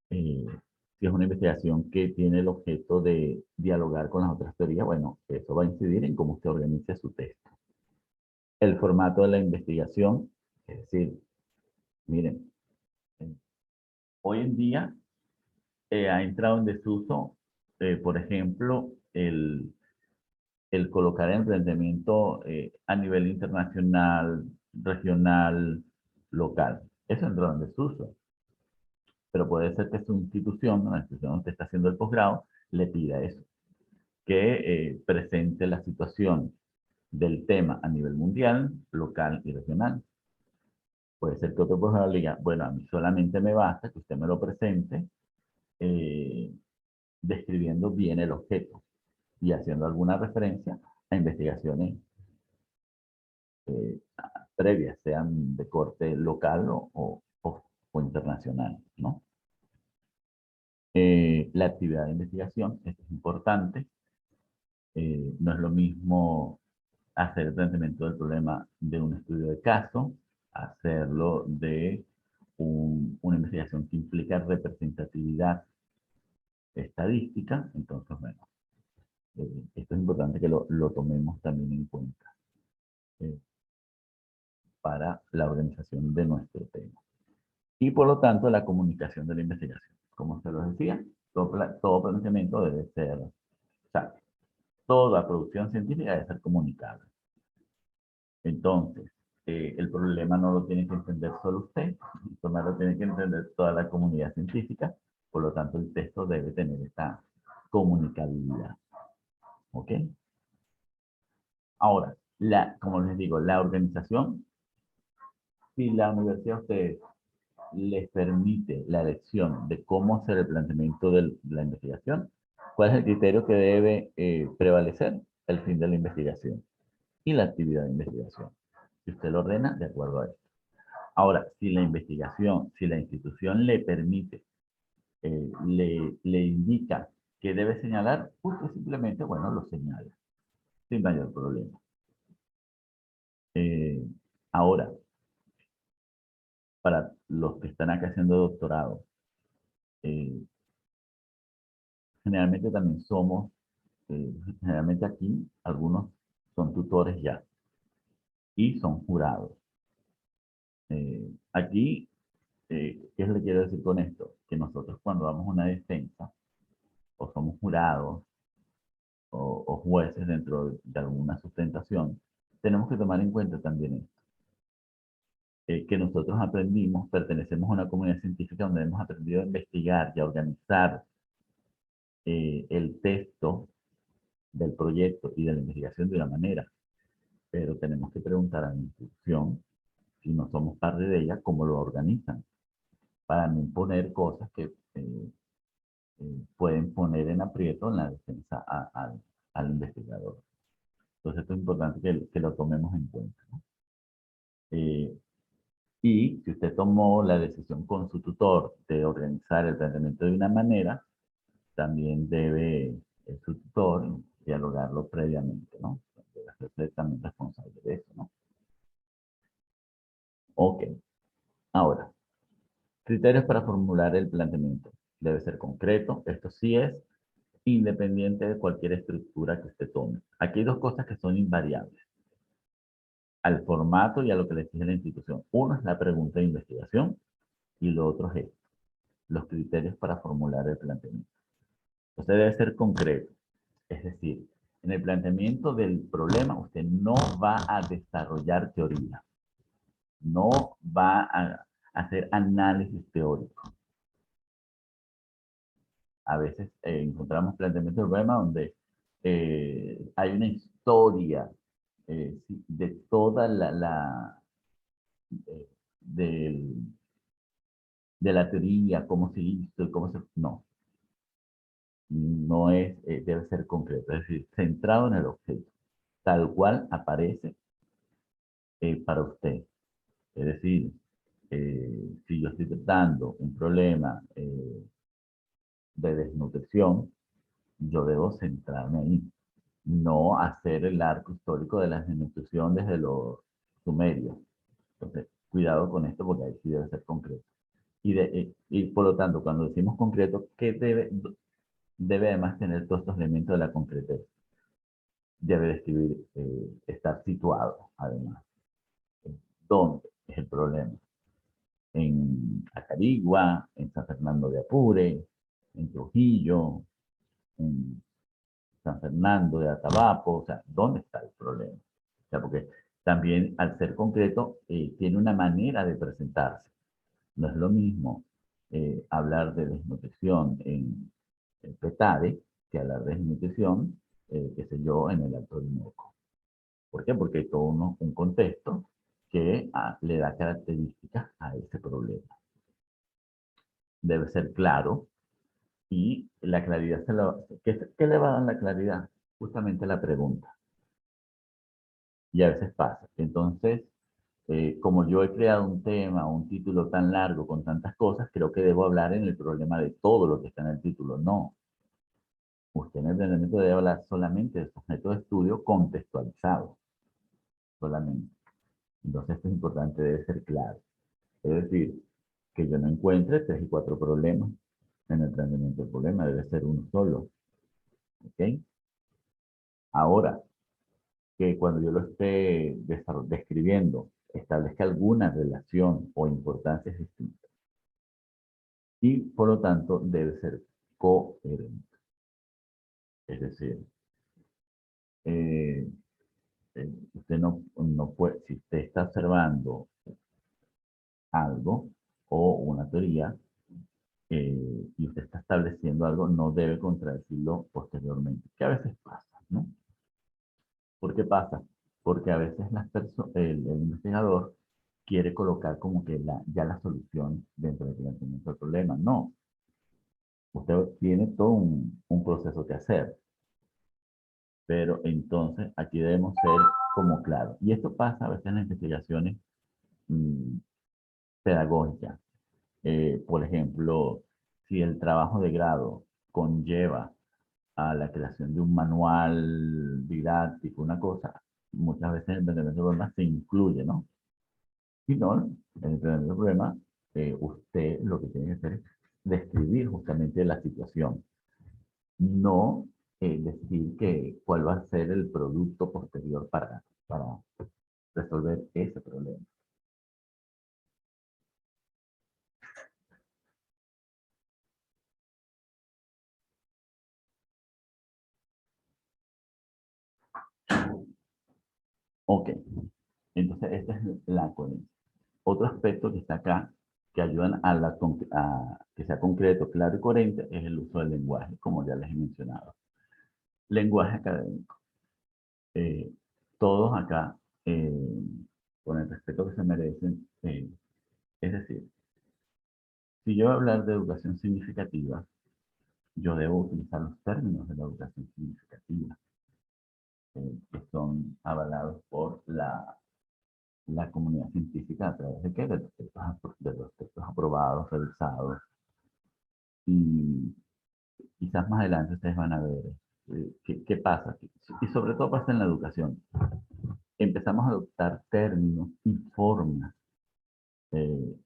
Si es una investigación que tiene el objeto de dialogar con las otras teorías, bueno, eso va a incidir en cómo usted organice su texto. El formato de la investigación, es decir, miren, hoy en día ha entrado en desuso, por ejemplo, el colocar el emprendimiento a nivel internacional, regional, local. Eso entró en desuso. Pero puede ser que su institución, la institución donde está haciendo el posgrado, le pida eso. Que presente la situación del tema a nivel mundial, local y regional. Puede ser que otro posgrado le diga, bueno, a mí solamente me basta que usted me lo presente describiendo bien el objeto y haciendo alguna referencia a investigaciones previas, sean de corte local o internacional, ¿no? La actividad de investigación, esto es importante, no es lo mismo hacer el planteamiento del problema de un estudio de caso, hacerlo de una investigación que implica representatividad estadística. Entonces, bueno, esto es importante que lo tomemos también en cuenta para la organización de nuestro tema. Y por lo tanto, la comunicación de la investigación. Como se lo decía, todo planteamiento debe ser, o sea, toda producción científica debe ser comunicable. Entonces, el problema no lo tiene que entender solo usted, el problema lo tiene que entender toda la comunidad científica, por lo tanto el texto debe tener esta comunicabilidad. ¿Ok? Ahora, como les digo, la organización, si la universidad a ustedes les permite la elección de cómo hacer el planteamiento de la investigación, ¿Cuál es el criterio que debe prevalecer? El fin de la investigación y la actividad de investigación. Si usted lo ordena, de acuerdo a esto. Ahora, si la investigación, si la institución le permite, le indica que debe señalar, usted simplemente, bueno, lo señala, sin mayor problema. Ahora, para los que están acá haciendo doctorado, generalmente también somos, generalmente aquí, algunos son tutores ya y son jurados. Aquí, ¿qué le quiero decir con esto? Que nosotros cuando damos una defensa, o somos jurados, o jueces dentro de alguna sustentación, tenemos que tomar en cuenta también esto. Que nosotros aprendimos, pertenecemos a una comunidad científica donde hemos aprendido a investigar y a organizar el texto del proyecto y de la investigación de una manera, pero tenemos que preguntar a la institución, si no somos parte de ella, cómo lo organizan, para no imponer cosas que pueden poner en aprieto en la defensa al investigador. Entonces esto es importante que lo tomemos en cuenta, ¿no? Y si usted tomó la decisión con su tutor de organizar el planteamiento de una manera, también debe su tutor dialogarlo previamente, ¿no? Debe hacerse también responsable de eso, ¿no? Ok. Ahora, criterios para formular el planteamiento. Debe ser concreto. Esto sí es independiente de cualquier estructura que usted tome. Aquí hay dos cosas que son invariables: al formato y a lo que le exige la institución. Uno es la pregunta de investigación y lo otro es esto, los criterios para formular el planteamiento. Usted debe ser concreto, es decir, en el planteamiento del problema usted no va a desarrollar teoría, no va a hacer análisis teórico. A veces encontramos planteamientos del problema donde hay una historia de toda de, de la teoría, cómo se hizo y cómo se... No es, debe ser concreto, es decir, centrado en el objeto, tal cual aparece para usted. Es decir, si yo estoy tratando un problema de desnutrición, yo debo centrarme ahí, no hacer el arco histórico de la desnutrición desde los sumerios. Entonces, cuidado con esto porque ahí sí debe ser concreto. Y por lo tanto, cuando decimos concreto, ¿qué debe además tener todos estos elementos de la concretez? Debe describir, estar situado, además. ¿Dónde es el problema? En Acarigua, en San Fernando de Apure, en Trujillo, en San Fernando de Atabapo, o sea, ¿dónde está el problema? O sea, porque también al ser concreto tiene una manera de presentarse. No es lo mismo hablar de desnutrición en Petare que hablar de desnutrición, qué sé yo, en el Alto Orinoco. ¿Por qué? Porque hay todo un contexto que le da características a ese problema. Debe ser claro y la claridad ¿qué le va a dar la claridad? Justamente la pregunta. Y a veces pasa. Entonces, como yo he creado un tema, un título tan largo con tantas cosas, creo que debo hablar en el problema de todo lo que está en el título. No. Usted en el planteamiento debe hablar solamente de su objeto de estudio contextualizado. Solamente. Entonces, esto es importante, debe ser claro. Es decir, que yo no encuentre 3 y 4 problemas en el planteamiento del problema, debe ser uno solo. ¿Ok? Ahora, que cuando yo lo esté describiendo, establezca alguna relación o importancia distinta. Y, por lo tanto, debe ser coherente. Es decir, usted no puede, si usted está observando algo o una teoría, y usted está estableciendo algo, no debe contradecirlo posteriormente, que a veces pasa, ¿no? ¿Por qué pasa? Porque a veces el investigador quiere colocar como que ya la solución dentro del planteamiento del problema. No. Usted tiene todo un proceso que hacer. Pero entonces aquí debemos ser como claros. Y esto pasa a veces en las investigaciones mm, pedagógicas. Por ejemplo, si el trabajo de grado conlleva a la creación de un manual didáctico, una cosa, muchas veces el entendimiento del problema se incluye, ¿no? Si no, en el entendimiento del problema, usted lo que tiene que hacer es describir justamente la situación, no decir cuál va a ser el producto posterior para resolver ese problema. Ok, entonces esta es la coherencia. Otro aspecto que está acá, que ayudan a que sea concreto, claro y coherente, es el uso del lenguaje, como ya les he mencionado. Lenguaje académico. Eh, Todos acá, con el respeto que se merecen, es decir, si yo voy a hablar de educación significativa, yo debo utilizar los términos de la educación significativa, que son avalados por la comunidad científica a través de qué? De los textos aprobados, revisados. Y quizás más adelante ustedes van a ver qué pasa. Y sobre todo pasa en la educación. Empezamos a adoptar términos y formas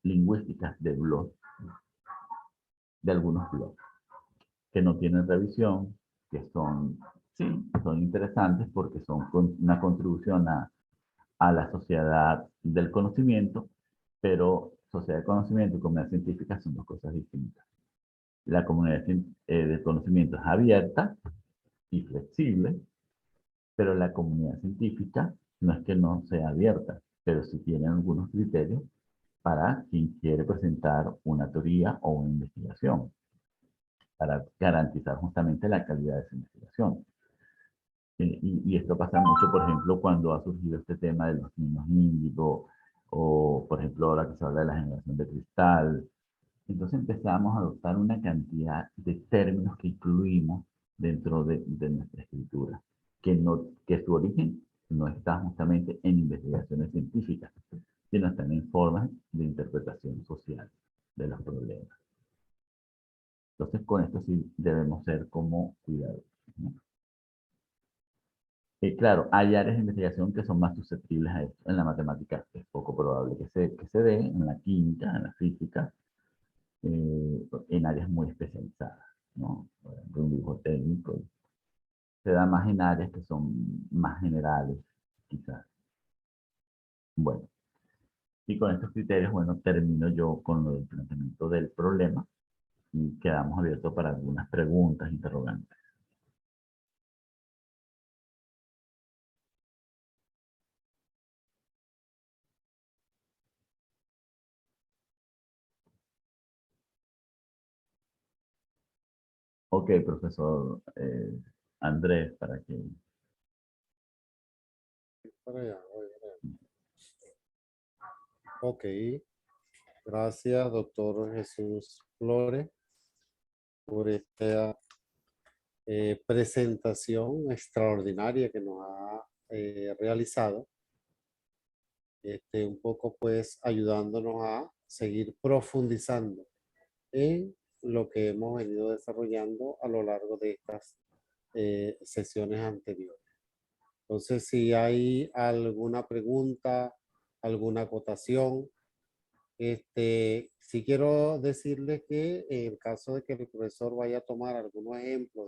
lingüísticas de algunos blogs, que no tienen revisión, que son, sí, son interesantes porque son una contribución a la sociedad del conocimiento, pero sociedad del conocimiento y comunidad científica son dos cosas distintas. La comunidad del conocimiento es abierta y flexible, pero la comunidad científica no es que no sea abierta, pero sí tiene algunos criterios para quien quiere presentar una teoría o una investigación, para garantizar justamente la calidad de esa investigación. Y esto pasa mucho, por ejemplo, cuando ha surgido este tema de los niños índigo, o por ejemplo ahora que se habla de la generación de cristal. Entonces empezamos a adoptar una cantidad de términos que incluimos dentro de nuestra escritura, que su origen no está justamente en investigaciones científicas, sino están en formas de interpretación social de los problemas. Entonces con esto sí debemos ser como cuidadosos, ¿no? Claro, hay áreas de investigación que son más susceptibles a esto. En la matemática es poco probable que se dé, en la química, en la física, en áreas muy especializadas, ¿no? Por ejemplo, un dibujo técnico. Se da más en áreas que son más generales, quizás. Bueno, y con estos criterios, bueno, termino yo con lo del planteamiento del problema y quedamos abiertos para algunas preguntas, interrogantes. Ok, profesor Andrés, para que... Para allá, voy para allá. Ok, gracias, doctor Jesús Flores, por esta presentación extraordinaria que nos ha realizado. Un poco pues ayudándonos a seguir profundizando en lo que hemos venido desarrollando a lo largo de estas sesiones anteriores. Entonces, si hay alguna pregunta, alguna acotación, sí quiero decirles que en el caso de que el profesor vaya a tomar algunos ejemplos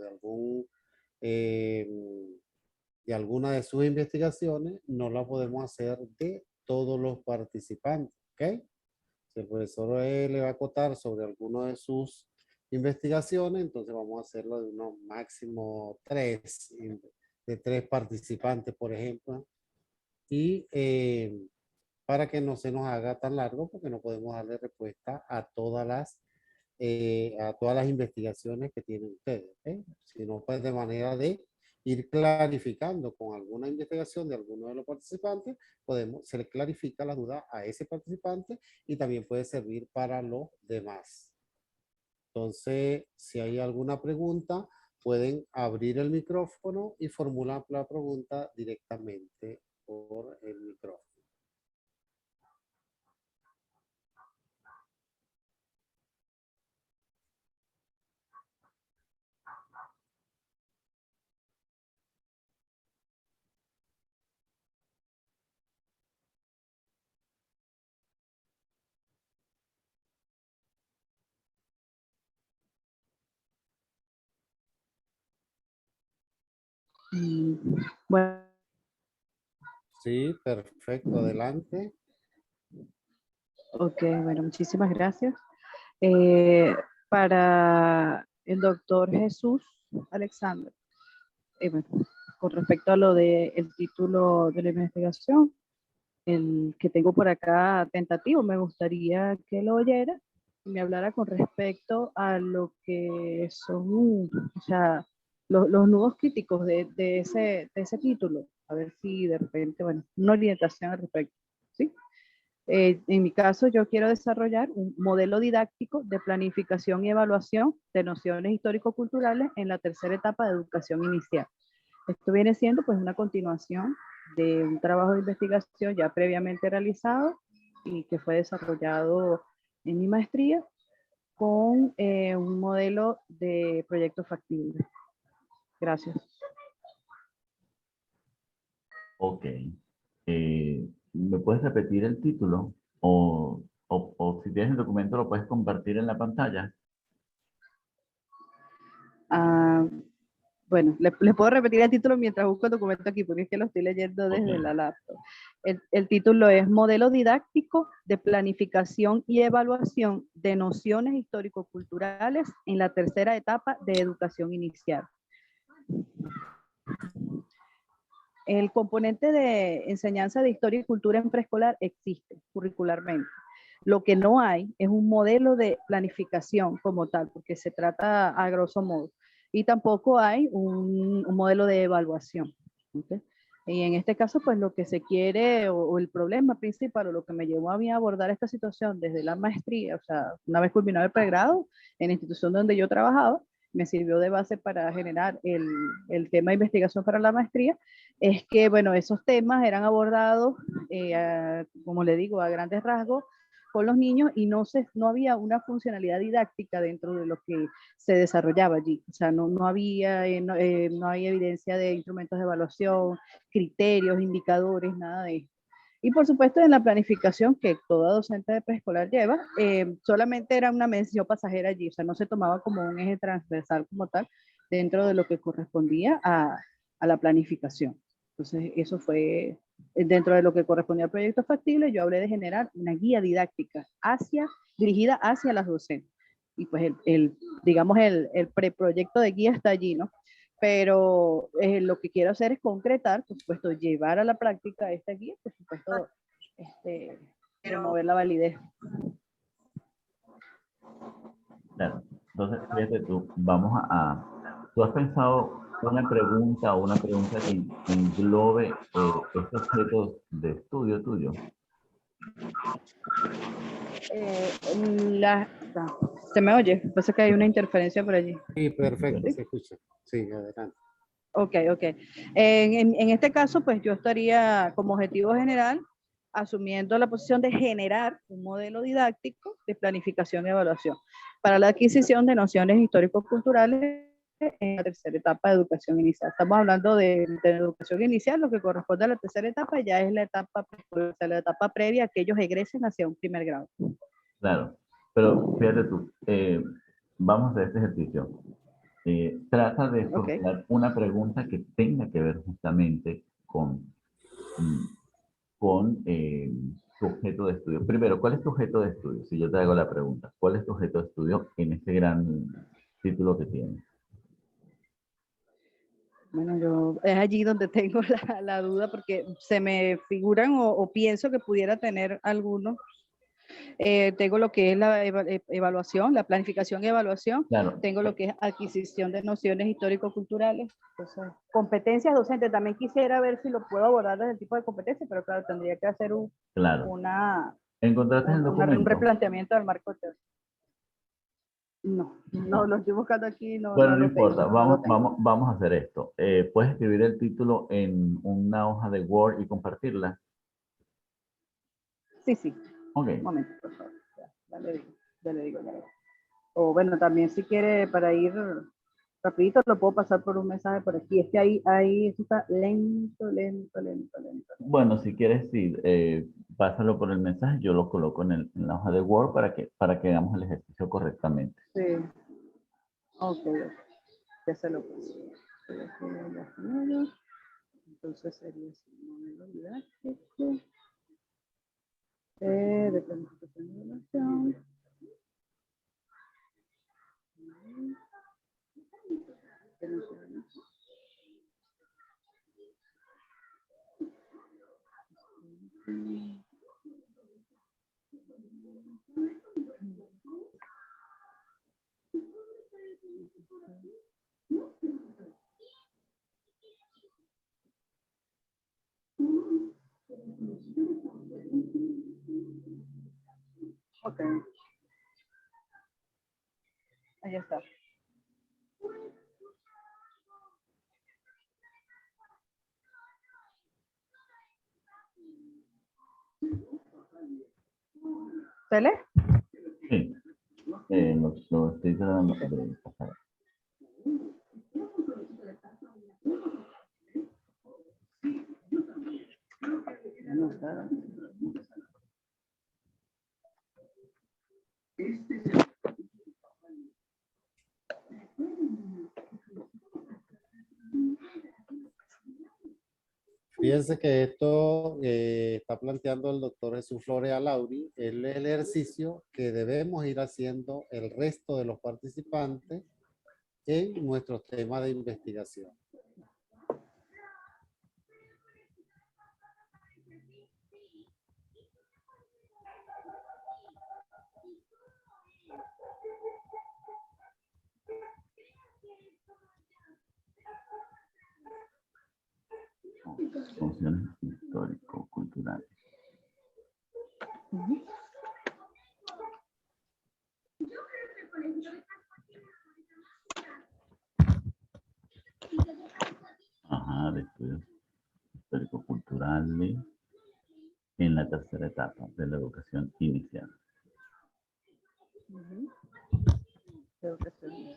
eh, de alguna de sus investigaciones, no la podemos hacer de todos los participantes, ¿ok? Si el profesor le va a acotar sobre alguno de sus investigaciones, entonces vamos a hacerlo de unos máximo de 3 participantes, por ejemplo. Y para que no se nos haga tan largo, porque no podemos darle respuesta a todas las investigaciones que tienen ustedes, ¿okay? Sino pues de manera de ir clarificando con alguna investigación de alguno de los participantes, se le clarifica la duda a ese participante y también puede servir para los demás. Entonces, si hay alguna pregunta, pueden abrir el micrófono y formular la pregunta directamente por el micrófono. Bueno, Sí, perfecto, adelante. ok, bueno, muchísimas gracias. Para el doctor Jesús Alexander, bueno, con respecto a lo del título de la investigación, el que tengo por acá tentativo, me gustaría que lo oyera y me hablara con respecto a lo que son, o sea, los nudos críticos de ese título. A ver si de repente, bueno, una orientación al respecto, ¿sí? En mi caso, yo quiero desarrollar un modelo didáctico de planificación y evaluación de nociones histórico-culturales en la tercera etapa de educación inicial. Esto viene siendo pues una continuación de un trabajo de investigación ya previamente realizado y que fue desarrollado en mi maestría con un modelo de proyecto factible. Gracias. Ok. ¿Me puedes repetir el título? O si tienes el documento lo puedes compartir en la pantalla. Bueno, le puedo repetir el título mientras busco el documento aquí, porque es que lo estoy leyendo desde Ok. la laptop. El título es Modelo didáctico de planificación y evaluación de nociones histórico-culturales en la tercera etapa de educación inicial. El componente de enseñanza de historia y cultura en preescolar existe curricularmente. Lo que no hay es un modelo de planificación como tal, porque se trata a grosso modo. Y tampoco hay un modelo de evaluación. ¿Okay? Y en este caso, pues lo que se quiere, o el problema principal, o lo que me llevó a mí a abordar esta situación desde la maestría, o sea, una vez culminado el pregrado, en la institución donde yo trabajaba, me sirvió de base para generar el tema de investigación para la maestría, es que, bueno, esos temas eran abordados, como le digo, a grandes rasgos con los niños y no había una funcionalidad didáctica dentro de lo que se desarrollaba allí. O sea, no había evidencia de instrumentos de evaluación, criterios, indicadores, nada de eso. Y por supuesto en la planificación que toda docente de preescolar lleva, solamente era una mención pasajera allí, o sea, no se tomaba como un eje transversal como tal dentro de lo que correspondía a la planificación. Entonces, eso fue dentro de lo que correspondía al proyecto factible. Yo hablé de generar una guía didáctica dirigida hacia las docentes. Y pues digamos, el preproyecto de guía está allí, ¿no? Pero lo que quiero hacer es concretar, por supuesto, llevar a la práctica esta guía, por supuesto, promover la validez. Claro. Entonces, fíjate tú, ¿tú has pensado una pregunta o una pregunta que englobe este objeto de estudio tuyo? ¿Se me oye? Pasa que hay una interferencia por allí. Sí, perfecto, ¿Sí? se escucha. Sí, adelante. Ok. En este caso, pues yo estaría como objetivo general asumiendo la posición de generar un modelo didáctico de planificación y evaluación para la adquisición de nociones histórico-culturales en la tercera etapa de educación inicial. Estamos hablando de educación inicial, lo que corresponde a la tercera etapa ya es la etapa, la etapa previa a que ellos egresen hacia un primer grado. Claro, pero fíjate tú, vamos a este ejercicio. Trata de formular una pregunta que tenga que ver justamente con tu objeto de estudio. Primero, ¿cuál es tu objeto de estudio? Si yo te hago la pregunta, ¿cuál es tu objeto de estudio en este gran título que tienes? Bueno, es allí donde tengo la duda porque se me figuran o pienso que pudiera tener algunos. Tengo lo que es la evaluación, la planificación y evaluación. Claro. Tengo lo que es adquisición de nociones histórico-culturales. Entonces, competencias docentes. También quisiera ver si lo puedo abordar desde el tipo de competencia, pero claro, tendría que hacer un ¿Encontraste el documento? replanteamiento del marco teórico. No, lo estoy buscando aquí. No, Bueno, no no lo tengo, importa, no lo vamos, tengo. vamos a hacer esto. ¿Puedes escribir el título en una hoja de Word y compartirla? Sí, sí. Ok. Un momento, por favor. Ya le digo, ya le digo. O bueno, también si quiere para ir rapidito, lo puedo pasar por un mensaje por aquí. Es que ahí esto está lento. Bueno, si quieres, sí, pásalo por el mensaje, yo lo coloco en la hoja de Word para que hagamos el ejercicio correctamente. Sí. Ok. Ya se lo puse. Entonces sería así, modelo didáctico. De planificación de evaluación. Ok. Ahí está. ¿Se lee? Sí, lo estoy tratando de pasar. No está. Fíjense que esto está planteando el doctor Jesús Flores Alauri, el ejercicio que debemos ir haciendo el resto de los participantes en nuestros temas de investigación. Funciones histórico-culturales. Ajá, de estudios histórico-culturales en la tercera etapa de la educación inicial. Creo que sí.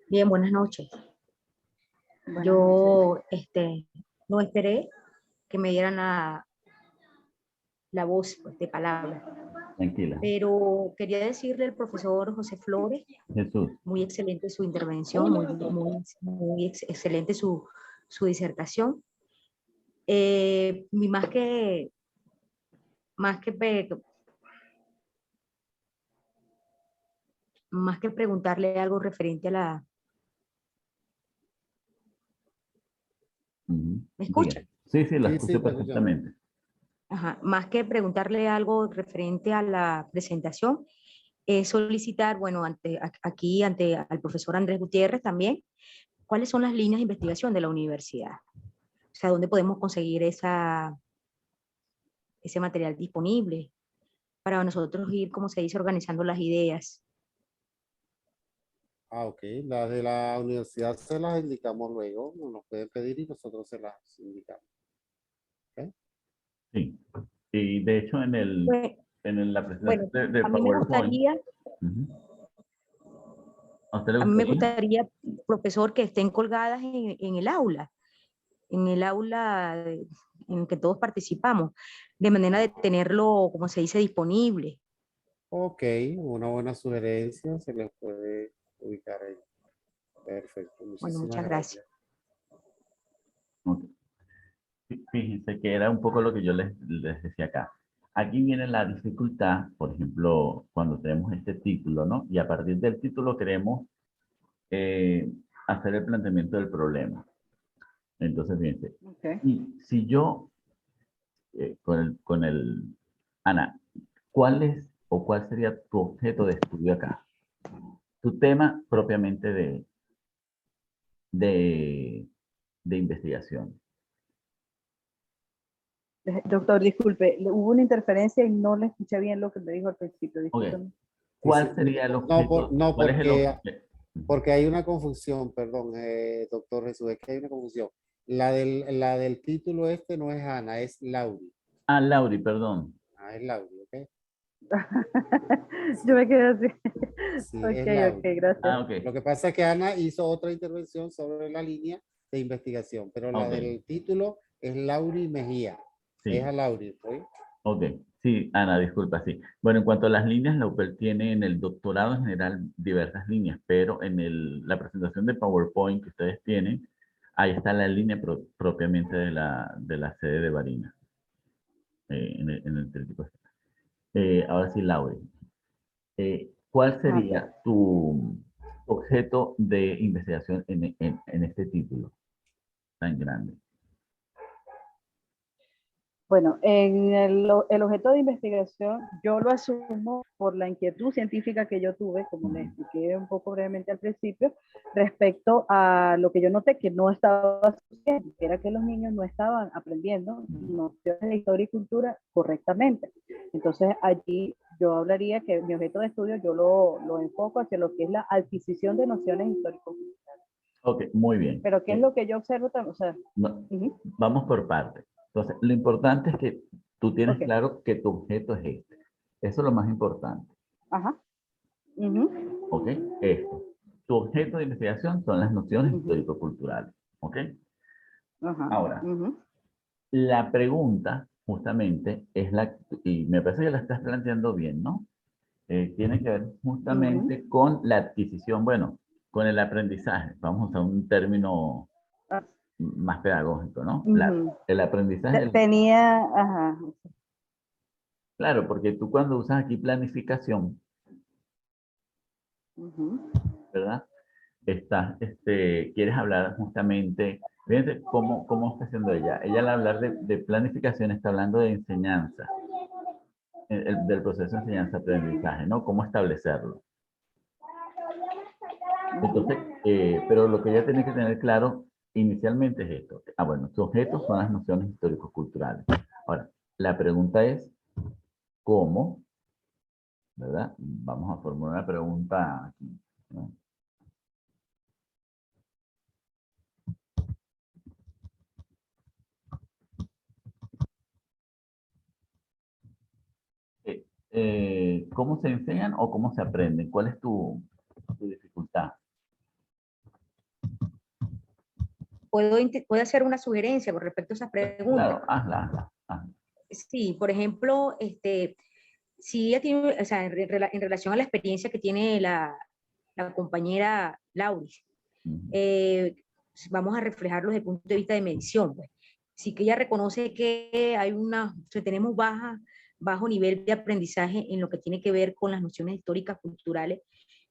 Bien, buenas noches. Buenas Yo no esperé que me dieran la voz pues, de palabra, Tranquila. pero quería decirle al profesor José Flores, Jesús. muy excelente su intervención, muy excelente su disertación. Más que preguntarle algo referente a la... ¿Me escucha? Sí, sí, la Sí, escucho te escuchamos. perfectamente. Ajá. Más que preguntarle algo referente a la presentación, solicitar, bueno, aquí ante al profesor Andrés Gutiérrez también, cuáles son las líneas de investigación de la universidad. O sea, ¿dónde podemos conseguir ese material disponible para nosotros ir, como se dice, organizando las ideas? Ah, ok. Las de la universidad se las indicamos luego. Nos pueden pedir y nosotros se las indicamos. ¿Ok? Sí. Y de hecho Pues, la bueno, presentación de a mí me PowerPoint. gustaría, ¿A usted le a mí me gustaría? gustaría, profesor, que estén colgadas en el aula en que todos participamos, de manera de tenerlo, como se dice, disponible. Ok, una buena sugerencia. Se les puede ubicar ahí. Perfecto. Bueno, Muchísimas muchas gracias. gracias. Ok. Fíjense que era un poco lo que yo les decía acá. Aquí viene la dificultad, por ejemplo, cuando tenemos este título, ¿no? Y a partir del título queremos hacer el planteamiento del problema. Entonces, fíjense, Okay. y si yo Ana, ¿cuál es o cuál sería tu objeto de estudio acá? Tu tema propiamente de investigación. Doctor, disculpe, hubo una interferencia y no le escuché bien lo que me dijo al principio. Ok. Discúlpeme. ¿Cuál sería el objeto? No, ¿Cuál es el objeto? porque hay una confusión, perdón, doctor Jesús, es que hay una confusión. La del título este no es Ana, es Lauri. Ah, Lauri, perdón. Ah, es Lauri, ¿ok? Yo me quedé así. Sí, Ok, es Lauri. gracias. Ah, ok. Lo que pasa es que Ana hizo otra intervención sobre la línea de investigación, pero la Ok. del título es Lauri Mejía. Sí. Es a Lauri, ¿sí? Ok, sí, Ana, disculpa, sí. Bueno, en cuanto a las líneas, la UPEL tiene en el doctorado en general diversas líneas, pero en la presentación de PowerPoint que ustedes tienen, ahí está la línea propiamente de la sede de Barinas, en el tríptico. Ahora sí, Laura, ¿cuál sería tu objeto de investigación en este título tan grande? Bueno, en el objeto de investigación yo lo asumo por la inquietud científica que yo tuve, como le expliqué un poco brevemente al principio, respecto a lo que yo noté que no estaba sucediendo, que era que los niños no estaban aprendiendo nociones de historia y cultura correctamente. Entonces allí yo hablaría que mi objeto de estudio yo lo enfoco hacia lo que es la adquisición de nociones histórico-culturales. Ok, muy bien. Pero ¿qué es lo que yo observo también? O sea, Vamos por partes. Entonces, lo importante es que tú tienes claro que tu objeto es este. Eso es lo más importante. Ajá. ¿Ok? Esto. Tu objeto de investigación son las nociones histórico-culturales. ¿Ok? Ajá. Ahora, la pregunta justamente es y me parece que la estás planteando bien, ¿no? Tiene que ver justamente con la adquisición, bueno, con el aprendizaje. Vamos a usar un término más pedagógico, ¿no? El aprendizaje. Tenía, ajá. Claro, porque tú cuando usas aquí planificación, ¿verdad? Quieres hablar justamente, fíjense cómo está haciendo ella. Ella al hablar de planificación está hablando de enseñanza, del proceso de enseñanza-aprendizaje, ¿no? Cómo establecerlo. Entonces, pero lo que ella tiene que tener claro inicialmente es esto. Ah, bueno, sus objetos son las nociones históricos-culturales. Ahora, la pregunta es, ¿cómo? ¿Verdad? Vamos a formular una pregunta aquí, ¿no? ¿Cómo se enseñan o cómo se aprenden? ¿Cuál es tu dificultad? ¿Puedo hacer una sugerencia con respecto a esas preguntas? Claro, hazla. Sí, por ejemplo, si ella tiene, o sea, en relación a la experiencia que tiene la compañera Lauris, vamos a reflejarlo desde el punto de vista de medición. Pues. Sí que ella reconoce que hay tenemos bajo nivel de aprendizaje en lo que tiene que ver con las nociones históricas, culturales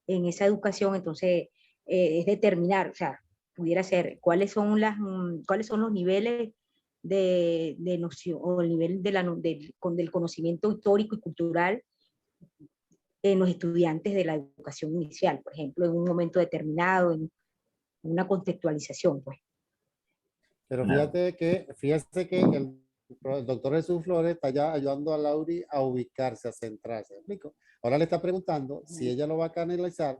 en esa educación, entonces es determinar, o sea, pudiera ser cuáles son los niveles de noción o el nivel del conocimiento histórico y cultural en los estudiantes de la educación inicial, por ejemplo, en un momento determinado, en una contextualización, pues. Pero fíjate que el doctor Jesús Flores está ya ayudando a Lauri a ubicarse, a centrarse. ¿Me explico? Ahora le está preguntando si ella lo va a canalizar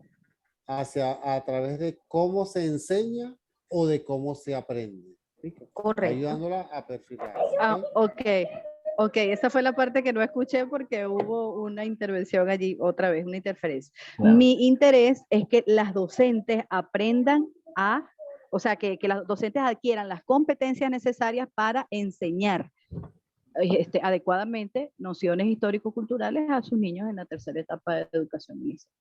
a través de cómo se enseña o de cómo se aprende. ¿Me explico? Correcto. Ayudándola a perfilar. Ok, esa fue la parte que no escuché porque hubo una intervención allí, otra vez, una interferencia. Claro. Mi interés es que las docentes aprendan o sea, que las docentes adquieran las competencias necesarias para enseñar adecuadamente nociones histórico-culturales a sus niños en la tercera etapa de educación inicial.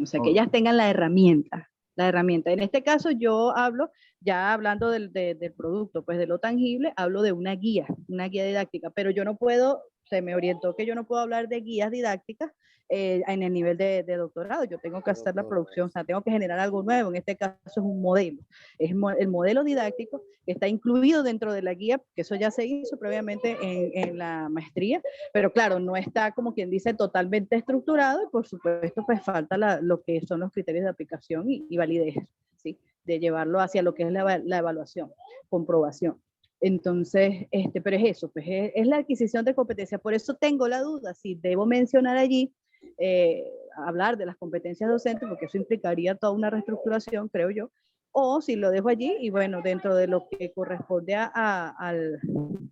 O sea, que ellas tengan la herramienta. En este caso yo hablo, ya hablando del producto, pues de lo tangible, hablo de una guía didáctica, pero yo no puedo, se me orientó que yo no puedo hablar de guías didácticas en el nivel de doctorado. Yo tengo que hacer la producción, o sea, tengo que generar algo nuevo. En este caso es un modelo. Es el modelo didáctico que está incluido dentro de la guía, que eso ya se hizo previamente en la maestría, pero claro, no está como quien dice totalmente estructurado y por supuesto pues falta lo que son los criterios de aplicación y validez, ¿sí? De llevarlo hacia lo que es la evaluación, comprobación. Entonces, pero es eso, pues es la adquisición de competencias. Por eso tengo la duda si debo mencionar allí, hablar de las competencias docentes, porque eso implicaría toda una reestructuración, creo yo, o si lo dejo allí y bueno, dentro de lo que corresponde a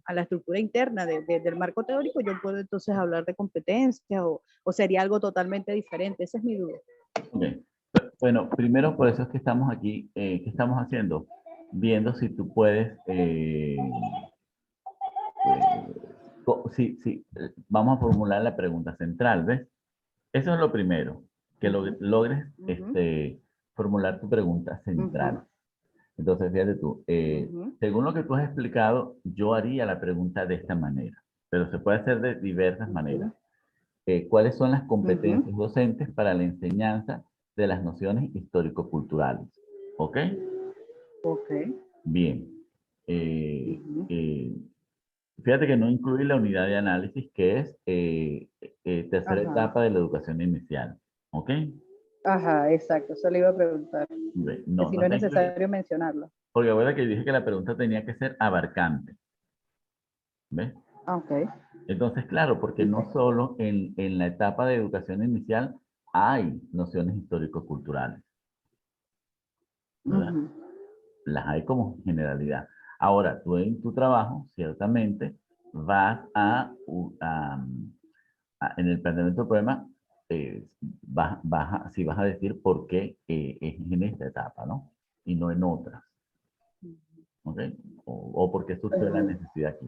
la estructura interna del marco teórico, yo puedo entonces hablar de competencias o sería algo totalmente diferente. Esa es mi duda. Okay. Bueno, primero por eso es que estamos aquí. ¿Qué estamos haciendo? Viendo si tú puedes, vamos a formular la pregunta central, ¿ves? Eso es lo primero, que logres formular tu pregunta central. Entonces, fíjate tú, según lo que tú has explicado, yo haría la pregunta de esta manera, pero se puede hacer de diversas maneras. ¿Cuáles son las competencias docentes para la enseñanza de las nociones histórico-culturales? ¿Ok? Ok. Bien. Fíjate que no incluye la unidad de análisis, que es tercera etapa de la educación inicial. ¿Ok? Ajá, exacto, eso le iba a preguntar. No, que si no es necesario mencionarlo. Porque ahora que dije que la pregunta tenía que ser abarcante. ¿Ves? Ok. Entonces, claro, porque no solo en la etapa de educación inicial hay nociones histórico-culturales, ¿verdad? Las hay como generalidad. Ahora, tú en tu trabajo, ciertamente, vas en el planteamiento del problema, si vas a decir por qué es en esta etapa, ¿no? Y no en otras. ¿Ok? O por qué surgió la necesidad aquí.